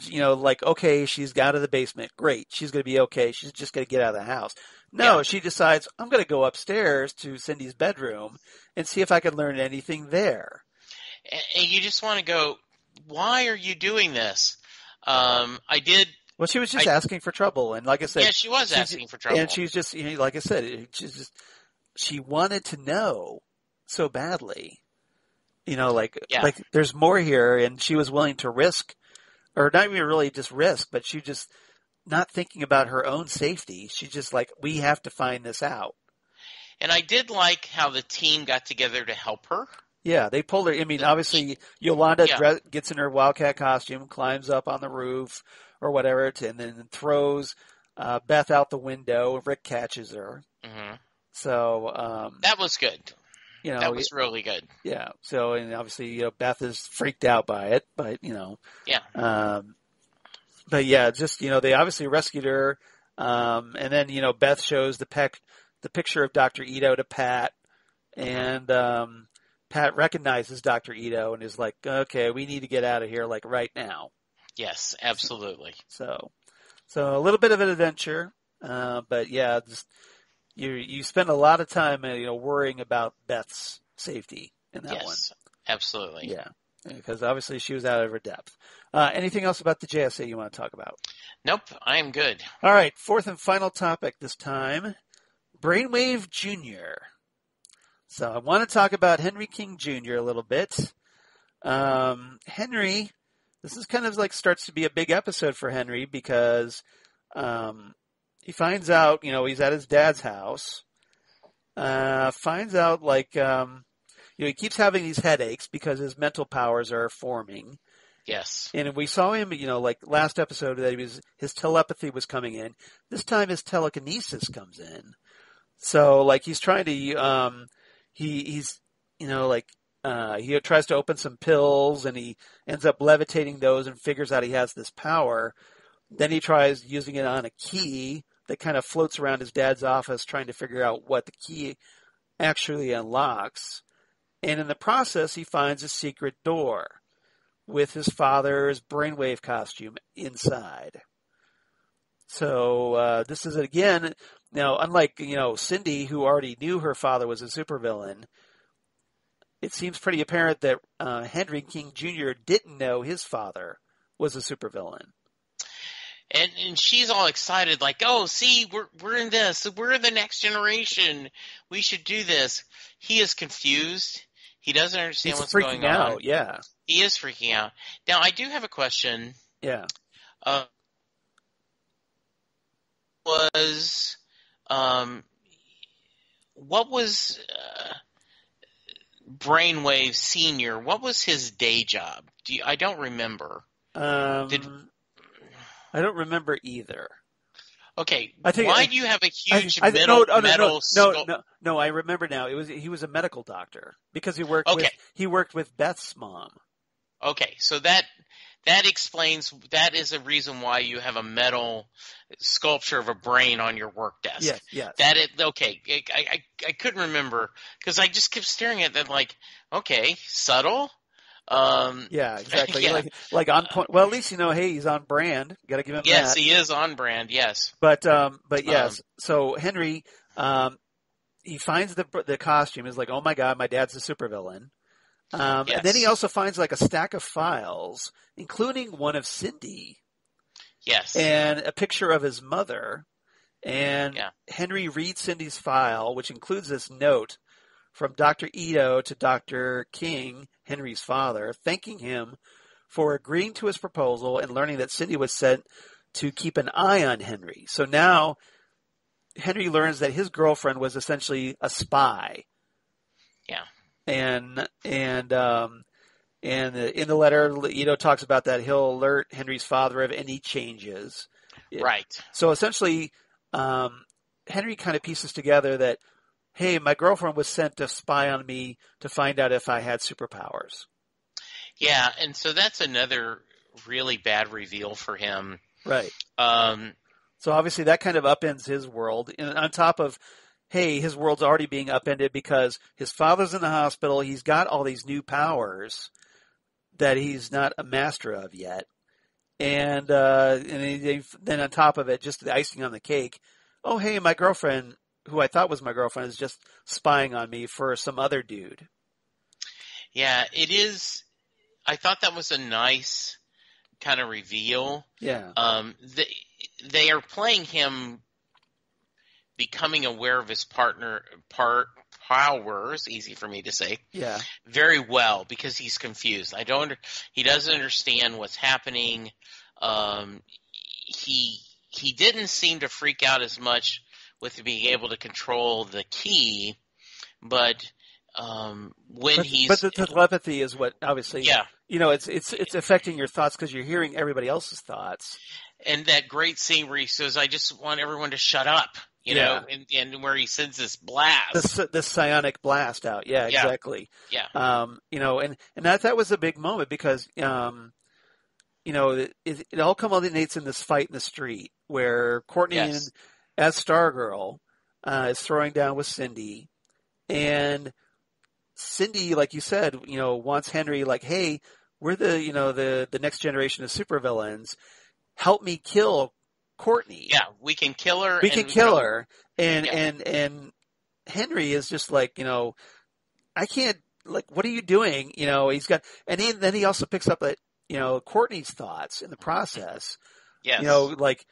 okay, she's got to the basement. Great. She's going to be okay. She's just going to get out of the house. No, she decides, I'm going to go upstairs to Cindy's bedroom and see if I can learn anything there. And you just want to go, why are you doing this? I did. Well, she was just asking for trouble. And like I said. Yeah, she was asking for trouble. And she's just, like I said, she wanted to know so badly. Like there's more here, and she was willing to risk, or not even really just risk, but she just not thinking about her own safety. She's just like, we have to find this out. And I did like how the team got together to help her. Yeah, they pulled her. I mean, obviously, Yolanda gets in her Wildcat costume, climbs up on the roof or whatever, and then throws Beth out the window. Rick catches her. Mm-hmm. So that was good. That was really good. Yeah. So, and obviously, Beth is freaked out by it, but, Yeah. But yeah, just, they obviously rescued her. And then, Beth shows the picture of Dr. Ito to Pat, and Pat recognizes Dr. Ito and is like, okay, we need to get out of here, like, right now. Yes, absolutely. So a little bit of an adventure. But yeah, just, you spend a lot of time, worrying about Beth's safety in that one. Yes, absolutely. Yeah, because obviously she was out of her depth. Anything else about the JSA you want to talk about? Nope, I am good. All right, fourth and final topic this time, Brainwave Jr. So I want to talk about Henry King Jr. a little bit. Henry, this is kind of like starts to be a big episode for Henry because he finds out, he's at his dad's house. Finds out he keeps having these headaches because his mental powers are forming. Yes. And we saw him, like last episode that his telepathy was coming in. This time his telekinesis comes in. So like he's trying to, he tries to open some pills and he ends up levitating those and figures out he has this power. Then he tries using it on a key that kind of floats around his dad's office trying to figure out what the key actually unlocks. And in the process, he finds a secret door with his father's brainwave costume inside. So this is, again, now, unlike, Cindy, who already knew her father was a supervillain, it seems pretty apparent that Henry King Jr. didn't know his father was a supervillain. And she's all excited, like, oh, see, we're in this. We're in the next generation. We should do this. He is confused. He doesn't understand what's going on. He's freaking out, yeah. He is freaking out. Now, I do have a question. Yeah. What was Brainwave Senior? What was his day job? I don't remember. I don't remember either. Okay, why do you have a huge metal skull? No, I remember now. He was a medical doctor because he worked with Beth's mom. Okay, so that explains, that is a reason why you have a metal sculpture of a brain on your work desk. Yes. I couldn't remember because I just kept staring at that like, okay, subtle. Yeah, exactly. Yeah. Like on point. Well, at least hey, he's on brand. Got to give him that. Yes, he is on brand. Yes. But yes. So Henry, he finds the costume. He's like, oh my god, my dad's a supervillain. Yes. And then he also finds like a stack of files, including one of Cindy. Yes. And a picture of his mother. And Henry reads Cindy's file, which includes this note from Dr. Ito to Dr. King, Henry's father, thanking him for agreeing to his proposal and learning that Cindy was sent to keep an eye on Henry. So now Henry learns that his girlfriend was essentially a spy. Yeah. And in the letter, Ito talks about that he'll alert Henry's father of any changes. Right. So essentially, Henry kind of pieces together that, hey, my girlfriend was sent to spy on me to find out if I had superpowers. Yeah, and so that's another really bad reveal for him. Right. So obviously that kind of upends his world. And on top of, hey, his world's already being upended because his father's in the hospital. He's got all these new powers that he's not a master of yet. And then on top of it, just the icing on the cake, oh, hey, my girlfriend, who I thought was my girlfriend, is just spying on me for some other dude. Yeah, it is. I thought that was a nice kind of reveal. Yeah. They are playing him becoming aware of his powers, easy for me to say. Yeah. Very well, because he's confused. He doesn't understand what's happening. He didn't seem to freak out as much with being able to control the key, but the telepathy is what obviously, it's affecting your thoughts because you're hearing everybody else's thoughts. And that great scene where he says, "I just want everyone to shut up," you know, and where he sends this blast, this psionic blast out. Yeah, exactly. Yeah. And that was a big moment because, it all culminates in this fight in the street where Courtney as Stargirl is throwing down with Cindy, and Cindy, like you said, wants Henry like, hey, we're the next generation of supervillains. Help me kill Courtney. Yeah, we can kill her. And Henry is just like, I can't, like, what are you doing? He's got, and then he also picks up that, Courtney's thoughts in the process. Yes. Like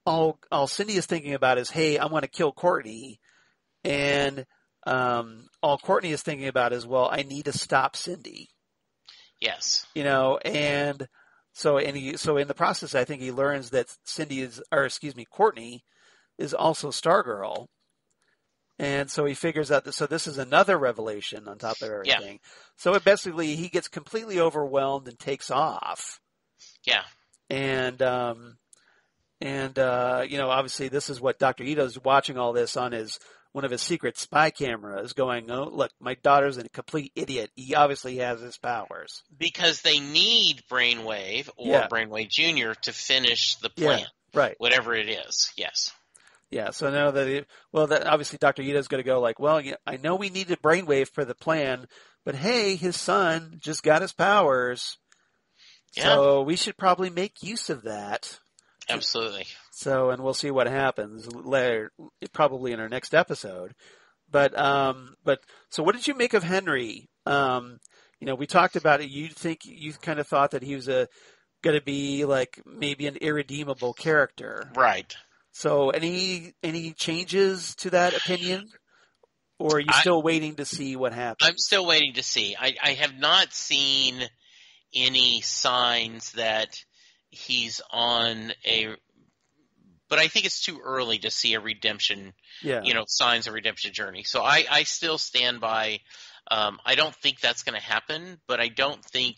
all Cindy is thinking about is, hey, I want to kill Courtney. And all Courtney is thinking about is, well, I need to stop Cindy. Yes. And so in the process, I think he learns that Courtney is also Stargirl. And so he figures out that, so this is another revelation on top of Yeah. everything. So basically he gets completely overwhelmed and takes off. Yeah. And obviously this is what Dr. Ito's watching all this on one of his secret spy cameras going, oh, look, my daughter's a complete idiot. He obviously has his powers. Because they need Brainwave or Brainwave Jr. to finish the plan. Yeah, right. Whatever it is. Yes. Yeah, so now that obviously Dr. Ito's going to go like, well, yeah, I know we needed Brainwave for the plan, but hey, his son just got his powers. Yeah. So we should probably make use of that. Absolutely. So, and we'll see what happens later, probably in our next episode. But so what did you make of Henry? We talked about it. You kind of thought that he was going to be like maybe an irredeemable character. Right. So any changes to that opinion? Or are you still waiting to see what happens? I'm still waiting to see. I have not seen any signs that he's on but I think it's too early to see a redemption, signs of redemption journey. So I still stand by, I don't think that's going to happen, but I don't think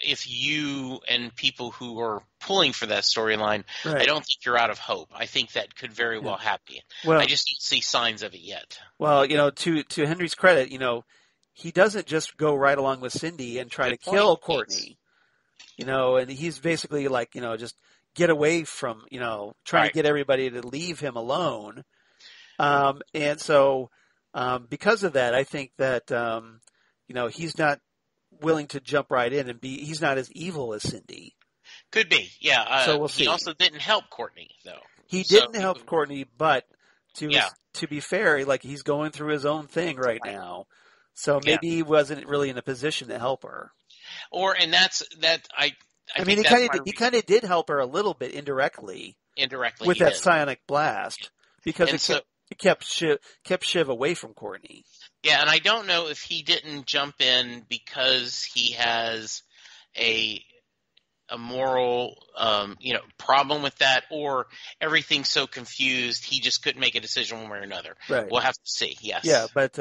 if you and people who are pulling for that storyline, right. I don't think you're out of hope. I think that could very well happen. Well, I just don't see signs of it yet. Well, to Henry's credit, he doesn't just go right along with Cindy and try to kill Courtney. And he's basically like, just get away from, trying to get everybody to leave him alone. And so because of that, I think that, he's not willing to jump right in and he's not as evil as Cindy. Could be, yeah. So we'll see. He also didn't help Courtney, though. He didn't help Courtney, but to be fair, like he's going through his own thing right now. So maybe he wasn't really in a position to help her. I mean, he kind of did help her a little bit indirectly. With that psionic blast, because it kept Shiv away from Courtney. Yeah, and I don't know if he didn't jump in because he has a moral, problem with that, or everything's so confused he just couldn't make a decision one way or another. Right. We'll have to see. Yes. Yeah, but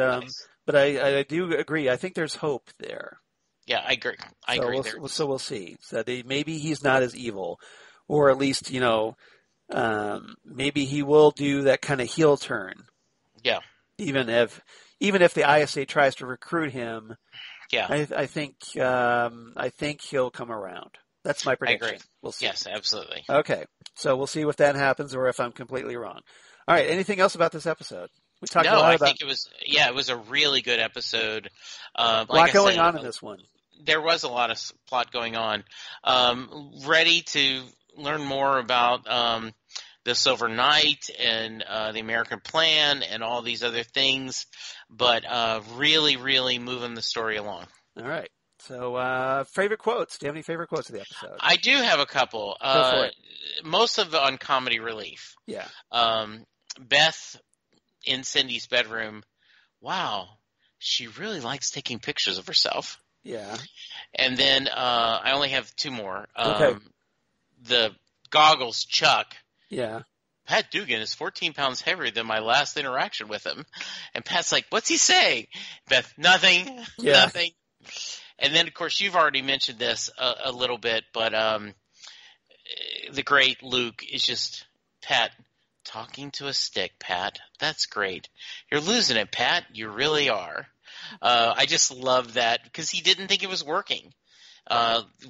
I do agree. I think there's hope there. Yeah, I agree. I agree. So we'll see. So maybe he's not as evil, or at least maybe he will do that kind of heel turn. Yeah. Even if the ISA tries to recruit him, I think he'll come around. That's my prediction. I agree. We'll see. Yes, absolutely. Okay, so we'll see if that happens or if I'm completely wrong. All right. Anything else about this episode? We talked a lot about. I think it was a really good episode. A lot going on in this one. There was a lot of plot going on. Ready to learn more about the Silver Knight and the American Plan and all these other things, but really, really moving the story along. All right. So favorite quotes. Do you have any favorite quotes of the episode? I do have a couple. Go for it. Most of it on comedy relief. Yeah. Beth in Cindy's bedroom. Wow, she really likes taking pictures of herself. Yeah. And then I only have two more. Okay. The goggles Chuck. Yeah. Pat Dugan is 14 pounds heavier than my last interaction with him. And Pat's like, what's he saying? Beth, nothing. Yeah. Nothing. And then, of course, you've already mentioned this a little bit, but the great Luke is just, Pat, talking to a stick, Pat. That's great. You're losing it, Pat. You really are. I just love that because he didn't think it was working.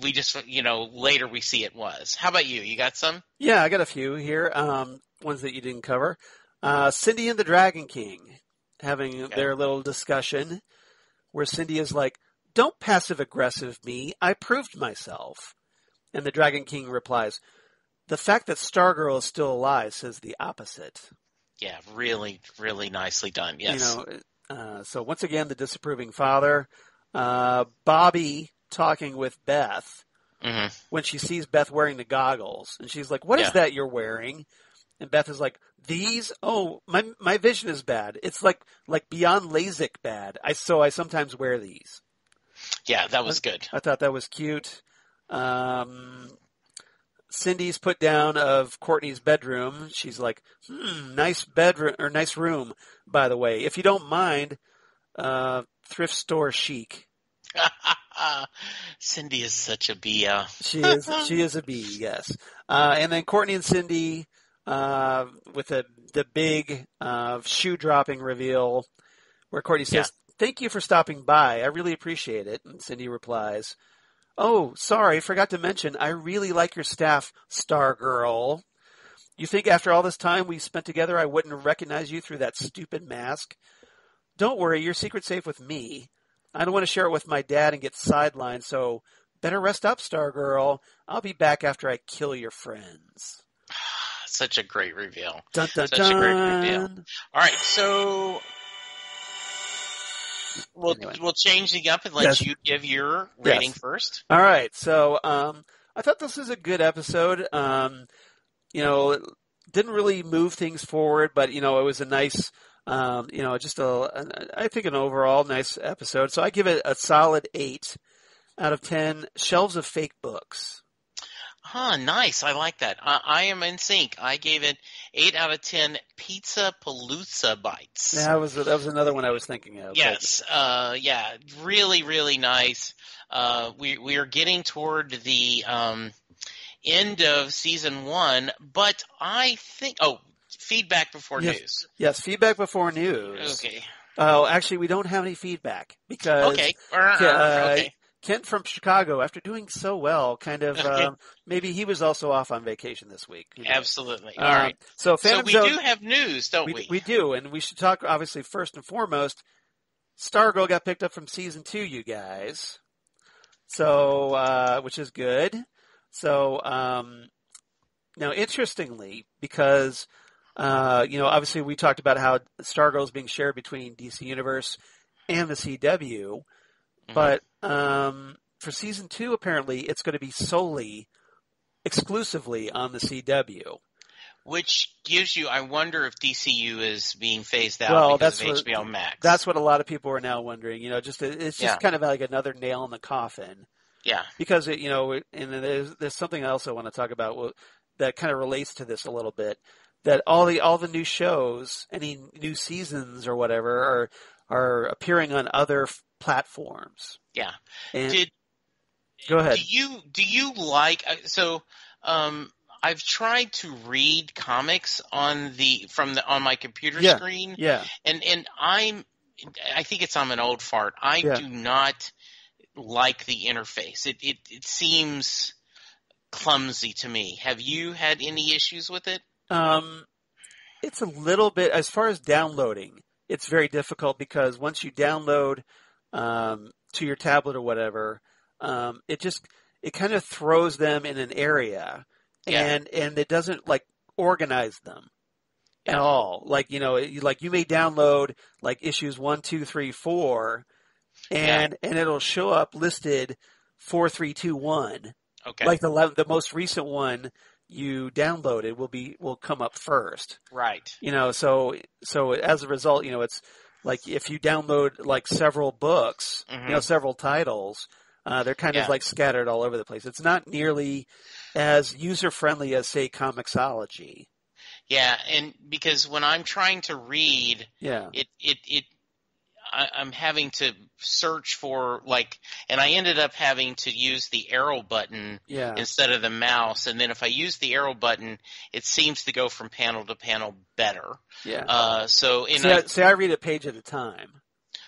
We just, later we see it was. How about you? You got some? Yeah, I got a few here. Ones that you didn't cover. Cindy and the Dragon King having their little discussion where Cindy is like, don't passive-aggressive me. I proved myself. And the Dragon King replies, the fact that Stargirl is still alive says the opposite. Yeah, really, really nicely done. Yes. So once again, the disapproving father. Bobby talking with Beth when she sees Beth wearing the goggles. And she's like, what is that you're wearing? And Beth is like, these? Oh, my vision is bad. It's like beyond LASIK bad. So I sometimes wear these. Yeah, that was good. I thought that was cute. Cindy's put down of Courtney's bedroom. She's like, nice bedroom, or nice room, by the way. If you don't mind, thrift store chic. Cindy is such a Bia. She is a bee, yes. And then Courtney and Cindy with the big shoe dropping reveal where Courtney says, "Thank you for stopping by. I really appreciate it." And Cindy replies, "Oh, sorry, forgot to mention, I really like your staff, Stargirl. You think after all this time we spent together I wouldn't recognize you through that stupid mask? Don't worry, your secret's safe with me. I don't want to share it with my dad and get sidelined, so better rest up, Stargirl. I'll be back after I kill your friends." Such a great reveal. Dun, dun, Such dun. a great reveal. All right, so we'll change it up and let you give your rating first. All right, so I thought this was a good episode. It didn't really move things forward, but it was a nice, I think an overall nice episode. So I give it a solid 8 out of 10 shelves of fake books. Nice. I like that. I am in sync. I gave it 8 out of 10 Pizza Palooza bites. Yeah, that was another one I was thinking of. Yes. Really, really nice. We are getting toward the end of season 1, but I think feedback before news. Yes, feedback before news. Okay. Oh, actually, we don't have any feedback because okay. Kent from Chicago, after doing so well, kind of maybe he was also off on vacation this week. Absolutely. All right. So we do have news, don't we? We do, and we should talk, obviously, first and foremost, Stargirl got picked up from season 2, you guys. So, which is good. So, now, interestingly, because, obviously we talked about how Stargirl is being shared between DC Universe and the CW, but for season 2, apparently, it's going to be exclusively on the CW. Which gives you, I wonder if DCU is being phased out because of HBO Max. That's what a lot of people are now wondering. It's just kind of like another nail in the coffin. Yeah. Because, and there's something else I want to talk about that kind of relates to this a little bit. That all the new shows, any new seasons or whatever, are appearing on other platforms. Yeah. And go ahead. Do you like I've tried to read comics on my computer screen. Yeah. And I think I'm an old fart. I do not like the interface. It seems clumsy to me. Have you had any issues with it? It's a little bit, as far as downloading, it's very difficult because once you download to your tablet or whatever, it kind of throws them in an area, and it doesn't organize them at all. Like you may download issues 1, 2, 3, 4, and it'll show up listed 4, 3, 2, 1. Okay. Like the most recent one you downloaded will come up first. Right. So as a result, it's like if you download several books, several titles, they're kind of scattered all over the place. It's not nearly as user friendly as, say, Comixology. Yeah, and because when I'm trying to read, I'm having to search for and I ended up having to use the arrow button instead of the mouse. And then if I use the arrow button, it seems to go from panel to panel better. Yeah. I read a page at a time.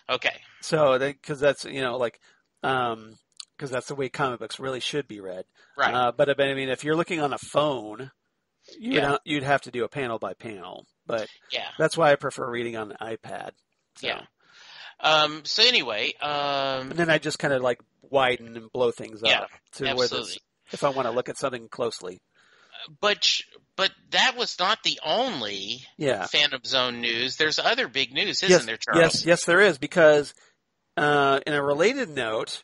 Okay. So because that's because that's the way comic books really should be read. Right. But I mean, if you're looking on a phone, you'd have to do a panel by panel. But that's why I prefer reading on the iPad. So. Yeah. So anyway, and then I just kind of widen and blow things up to absolutely. If I want to look at something closely. But that was not the only Phantom Zone news. There's other big news, isn't there, Charles? Yes, there is, because in a related note,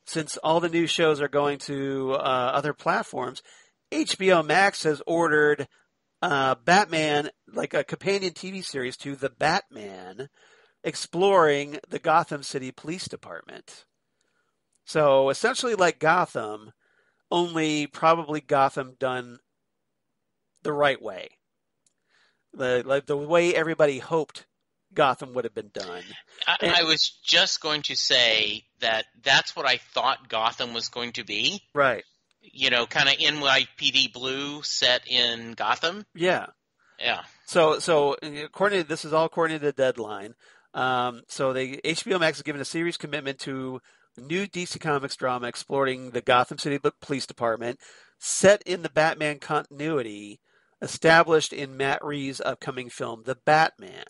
since all the new shows are going to other platforms, HBO Max has ordered Batman, a companion TV series to The Batman, exploring the Gotham City Police Department. So essentially like Gotham, only probably Gotham done the right way. Like the way everybody hoped Gotham would have been done. And, I was just going to say that that's what I thought Gotham was going to be. right. Kind of NYPD Blue set in Gotham. Yeah. Yeah. So this is all according to the Deadline. So HBO Max has given a series commitment to a new DC Comics drama exploring the Gotham City Police Department, set in the Batman continuity, established in Matt Reeves' upcoming film, The Batman.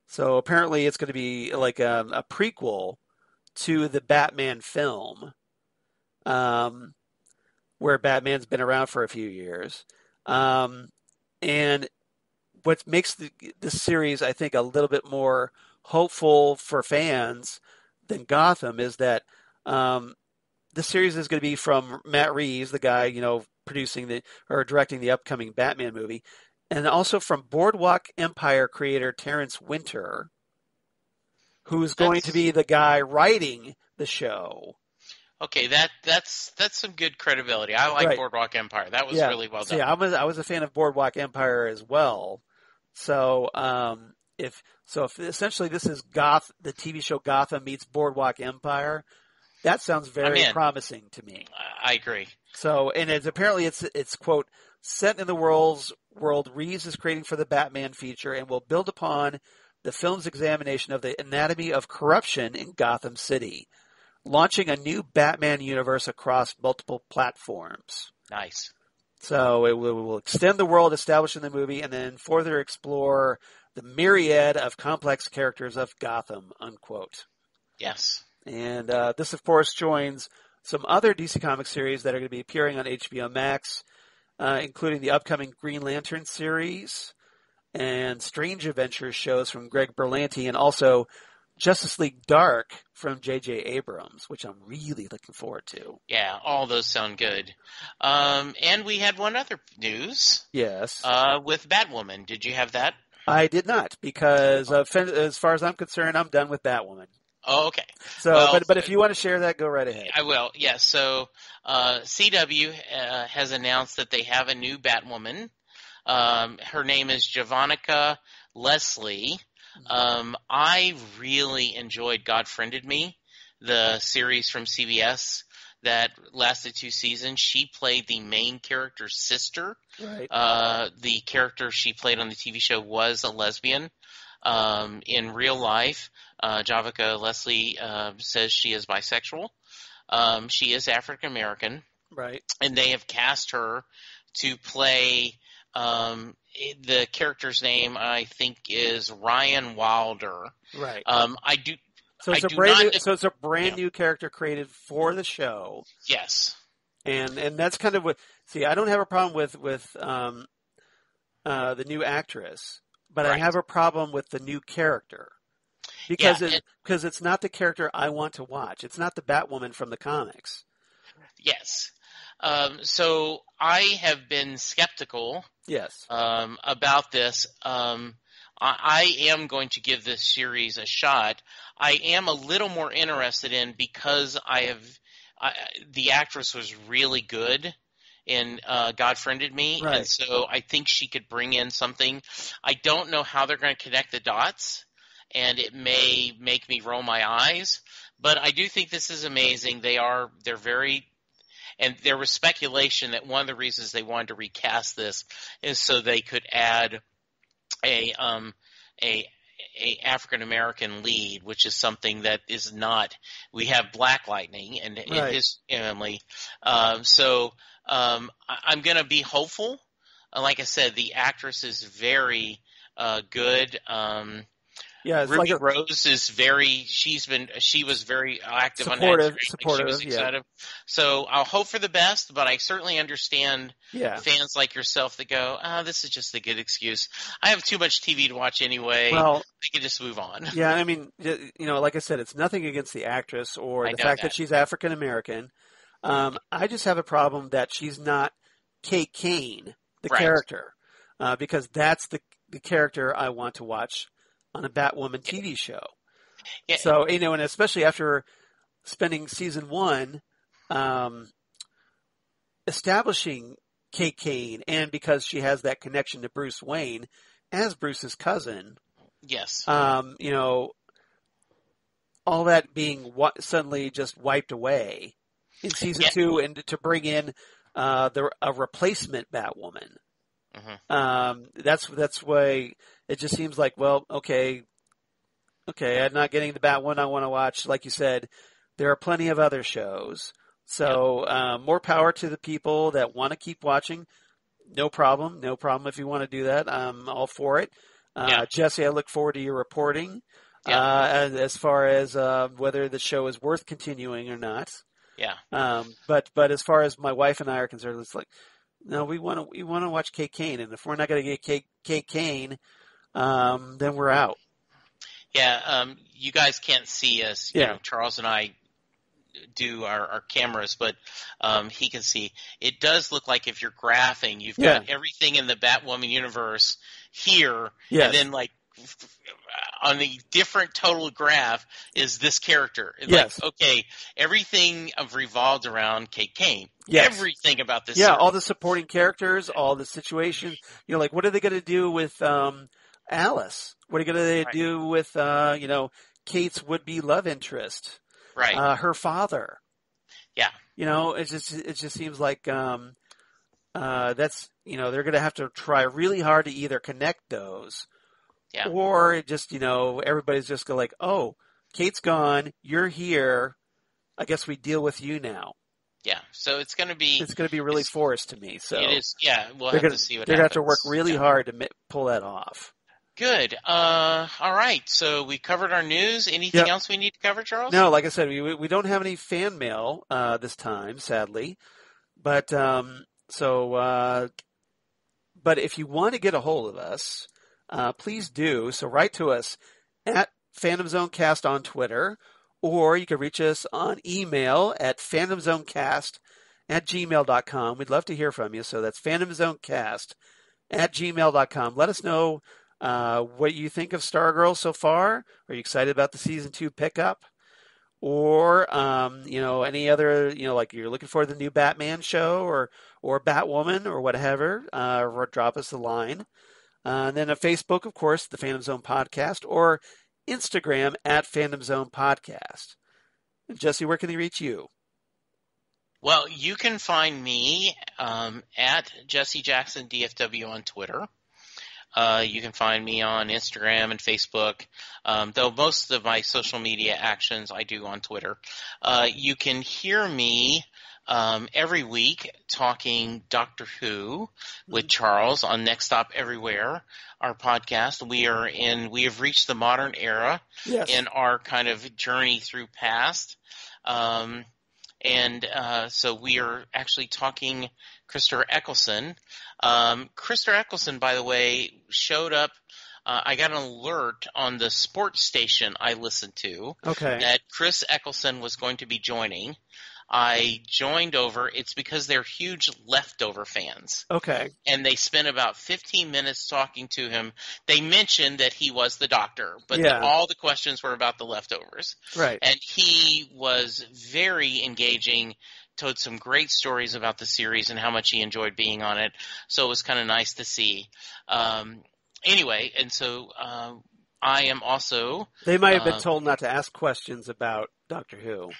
So apparently, it's going to be like a prequel to the Batman film, um, where Batman's been around for a few years. And what makes this series, I think, a little bit more hopeful for fans than Gotham is that the series is going to be from Matt Reeves, the guy, producing or directing the upcoming Batman movie, and also from Boardwalk Empire creator Terrence Winter, who's going to be the guy writing the show. Okay, that's some good credibility. I like Right. Boardwalk Empire. That was really well done. Yeah, I was a fan of Boardwalk Empire as well. So if essentially this is the TV show Gotham meets Boardwalk Empire, that sounds very promising to me. I agree. So, and it's quote, set in the world Reeves is creating for the Batman feature and will build upon the film's examination of the anatomy of corruption in Gotham City, launching a new Batman universe across multiple platforms. Nice. So it will extend the world established in the movie and then further explore the myriad of complex characters of Gotham, unquote. Yes. And this, of course, joins some other DC Comics series that are going to be appearing on HBO Max, including the upcoming Green Lantern series and Strange Adventures shows from Greg Berlanti, and also Justice League Dark from J.J. Abrams, which I'm really looking forward to. Yeah, all those sound good. And we had one other news. Yes. With Batwoman. Did you have that? I did not, because as far as I'm concerned, I'm done with Batwoman. Oh, okay. So, well, but if you want to share that, go right ahead. I will. Yes. Yeah, so CW has announced that they have a new Batwoman. Her name is Javonica Leslie. I really enjoyed God Friended Me, the series from CBS that lasted 2 seasons. She played the main character's sister. Right. The character she played on the TV show was a lesbian. In real life, Javonica Leslie says she is bisexual. She is African American. Right. And they have cast her to play the character's name, I think, is Ryan Wilder. Right. So it's a brand new character created for the show. Yes. And that's kind of what. See, I don't have a problem with the new actress, but right. I have a problem with the new character because it's not the character I want to watch. It's not the Batwoman from the comics. Yes. So I have been skeptical. Yes. About this. I am going to give this series a shot. I am a little more interested in because the actress was really good in God Friended Me, right. And so I think she could bring in something. I don't know how they're going to connect the dots, and it may make me roll my eyes, but I do think this is amazing. They're very. And there was speculation that one of the reasons they wanted to recast this is so they could add a African American lead, which is something that is not. We have Black Lightning and right. his family, so I'm going to be hopeful. Like I said, the actress is very good. Yeah, Ruby Rose is she was very active supportive, on that. She was excited. Yeah. So I'll hope for the best, but I certainly understand fans like yourself that go, this is just a good excuse. I have too much TV to watch anyway. Well, I can just move on. Yeah, I mean, like I said, it's nothing against the actress or the fact that she's African American. I just have a problem that she's not Kate Kane, the character, because that's the character I want to watch on a Batwoman TV show. Yeah. So, and especially after spending season 1 establishing Kate Kane, and because she has that connection to Bruce Wayne as Bruce's cousin, Yes. you know, all that being suddenly just wiped away in season 2, and to bring in a replacement Batwoman. That's why it just seems like, well, okay, I'm not getting the Batwoman I want to watch. Like you said, there are plenty of other shows. So more power to the people that want to keep watching. No problem if you want to do that. I'm all for it. Jesse, I look forward to your reporting as far as whether the show is worth continuing or not. Yeah. But as far as my wife and I are concerned, it's like, no, we want to watch Kate Kane, and if we're not going to get Kate Kane, then we're out. Yeah. You guys can't see us. You know, Charles and I do our cameras, but he can see. It does look like if you're graphing, you've got everything in the Batwoman universe here, and then like on the different total graph is this character. Like, okay, everything revolved around Kate Kane. Everything about this. Yeah, all the supporting characters, all the situations. You know, like what are they going to do with Alice? What are they going to do with Kate's would-be love interest? Right. Her father. Yeah. You know, it just seems like that's, they're going to have to try really hard to either connect those, or it just, everybody's just going like, oh, Kate's gone, you're here, I guess we deal with you now. Yeah. So it's going to be really forced to me. So it is. Yeah. We'll have to see what they're happens. They're going to have to work really hard to pull that off. Good. All right. So we covered our news. Anything else we need to cover, Charles? No, like I said, we don't have any fan mail this time, sadly. But but if you want to get a hold of us, please do. So write to us at PhantomZoneCast on Twitter, or you can reach us on email at phantomzonecast@gmail.com. We'd love to hear from you. So that's phantomzonecast@gmail.com. Let us know what you think of Stargirl so far. Are you excited about the season 2 pickup? Or, any other, like you're looking for the new Batman show or Batwoman or whatever, or drop us a line. And then on Facebook, of course, the Phantom Zone Podcast, or Instagram at Phantom Zone Podcast. And Jesse, where can they reach you? Well, you can find me at Jesse Jackson DFW on Twitter. You can find me on Instagram and Facebook, though most of my social media actions I do on Twitter. You can hear me every week talking Doctor Who with Charles on Next Stop Everywhere, our podcast. We have reached the modern era in our kind of journey through past. So we are actually talking Christopher Eccleston. Christopher Eccleston, by the way, showed up. I got an alert on the sports station I listened to that Chris Eccleston was going to be joining. I joined over. It's because they're huge Leftover fans. Okay. And they spent about 15 minutes talking to him. They mentioned that he was the Doctor, but all the questions were about the Leftovers. Right. And he was very engaging, told some great stories about the series and how much he enjoyed being on it. So it was kind of nice to see. Anyway, and so I am also... They might have been told not to ask questions about Doctor Who.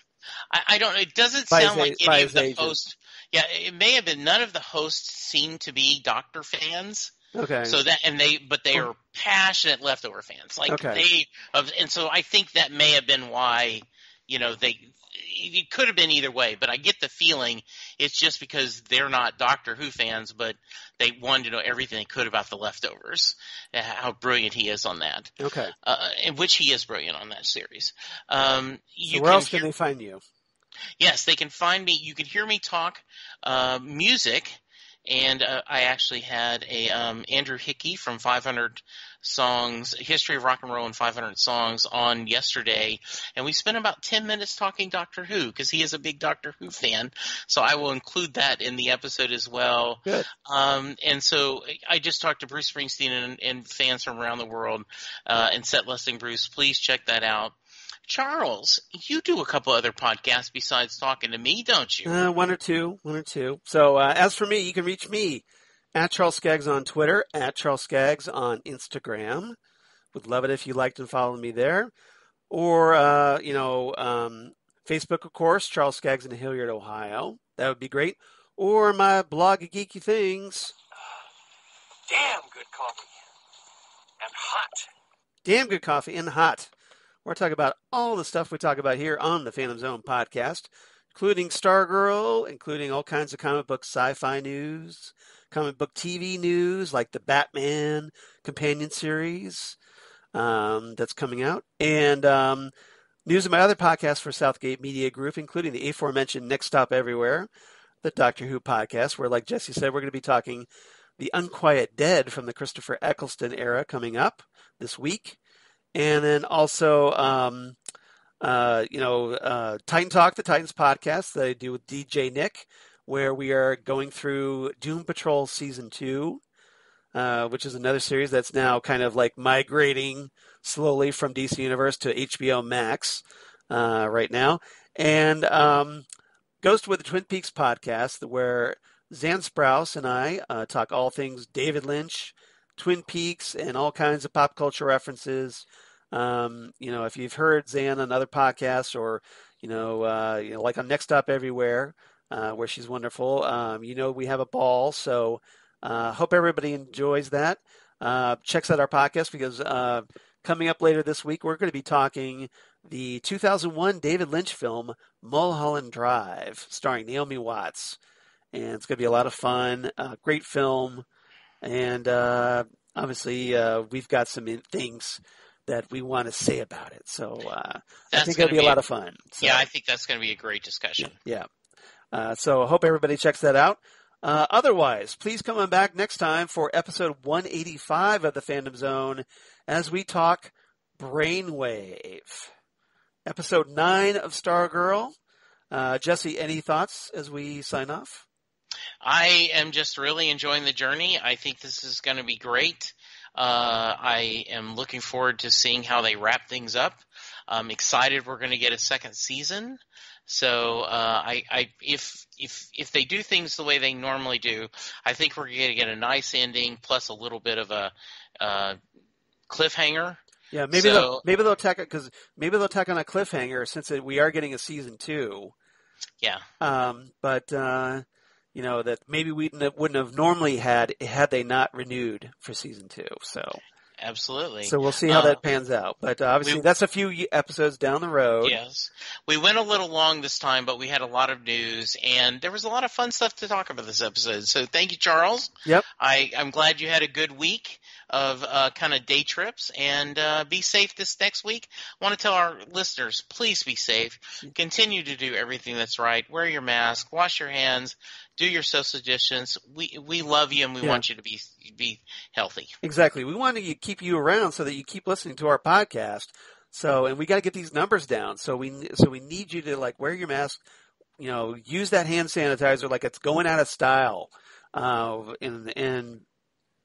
I don't know. It doesn't sound like any of the hosts. Yeah, it may have been. None of the hosts seem to be Doctor fans. Okay. So but they are passionate Leftover fans. And so I think that may have been why, it could have been either way, but I get the feeling it's just because they're not Doctor Who fans, but they wanted to know everything they could about the Leftovers, how brilliant he is on that. Okay. In which he is brilliant on that series. So where else can they find you? Yes, they can find me. You can hear me talk music. And I actually had a Andrew Hickey from 500 Songs, History of Rock and Roll and 500 Songs on yesterday. And we spent about 10 minutes talking Doctor Who because he is a big Doctor Who fan. So I will include that in the episode as well. Good. And so I just talked to Bruce Springsteen and fans from around the world and set listing Bruce. Please check that out. Charles, you do a couple other podcasts besides talking to me, don't you? One or two. So as for me, you can reach me at Charles Skaggs on Twitter, at Charles Skaggs on Instagram. Would love it if you liked and followed me there. Or, Facebook, of course, Charles Skaggs in Hilliard, Ohio. That would be great. Or my blog of geeky things. Damn good coffee. And hot. Damn good coffee and hot. We're talking about all the stuff we talk about here on the Phantom Zone podcast, including Stargirl, including all kinds of comic book sci-fi news, comic book TV news like the Batman companion series that's coming out, and news of my other podcasts for Southgate Media Group, including the aforementioned Next Stop Everywhere, the Doctor Who podcast, where, like Jesse said, we're going to be talking The Unquiet Dead from the Christopher Eccleston era coming up this week. And then also, Titan Talk, the Titans podcast that I do with DJ Nick, where we are going through Doom Patrol Season 2, which is another series that's now kind of like migrating slowly from DC Universe to HBO Max right now. And Ghost with the Twin Peaks podcast, where Zan Sprouse and I talk all things David Lynch, Twin Peaks, and all kinds of pop culture references. If you've heard Zan on other podcasts, or like on Next Stop Everywhere, where she's wonderful, we have a ball. So hope everybody enjoys that. Checks out our podcast, because coming up later this week, we're going to be talking the 2001 David Lynch film Mulholland Drive, starring Naomi Watts, and it's going to be a lot of fun. Great film. And obviously, we've got some things that we want to say about it. So I think it'll be a lot of fun. So, yeah, I think that's going to be a great discussion. Yeah. So I hope everybody checks that out. Otherwise, please come on back next time for episode 185 of the Fandom Zone as we talk Brainwave. Episode 9 of Stargirl. Jesse, any thoughts as we sign off? I am just really enjoying the journey. I think this is going to be great. I am looking forward to seeing how they wrap things up. I'm excited we're going to get a second season. So if they do things the way they normally do, I think we're going to get a nice ending plus a little bit of a cliffhanger. Yeah, maybe they'll tack it, because maybe they'll tack on a cliffhanger since we are getting a season 2. Yeah. That maybe we wouldn't have normally had they not renewed for season 2. So absolutely. So we'll see how that pans out. But obviously, that's a few episodes down the road. Yes, we went a little long this time, but we had a lot of news, and there was a lot of fun stuff to talk about this episode. So thank you, Charles. Yep. I'm glad you had a good week of kind of day trips, and be safe this next week. I want to tell our listeners, please be safe. Continue to do everything that's right. Wear your mask. Wash your hands. Do your social distance. We love you, and we want you to be healthy. Exactly. We want to keep you around so that you keep listening to our podcast. So, and we got to get these numbers down. So we need you to wear your mask. Use that hand sanitizer like it's going out of style. And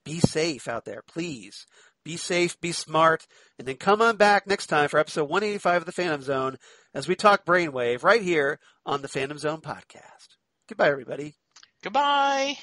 be safe out there, please. Be safe, be smart, and then come on back next time for episode 185 of the Phantom Zone as we talk Brainwave right here on the Phantom Zone podcast. Goodbye, everybody. Goodbye.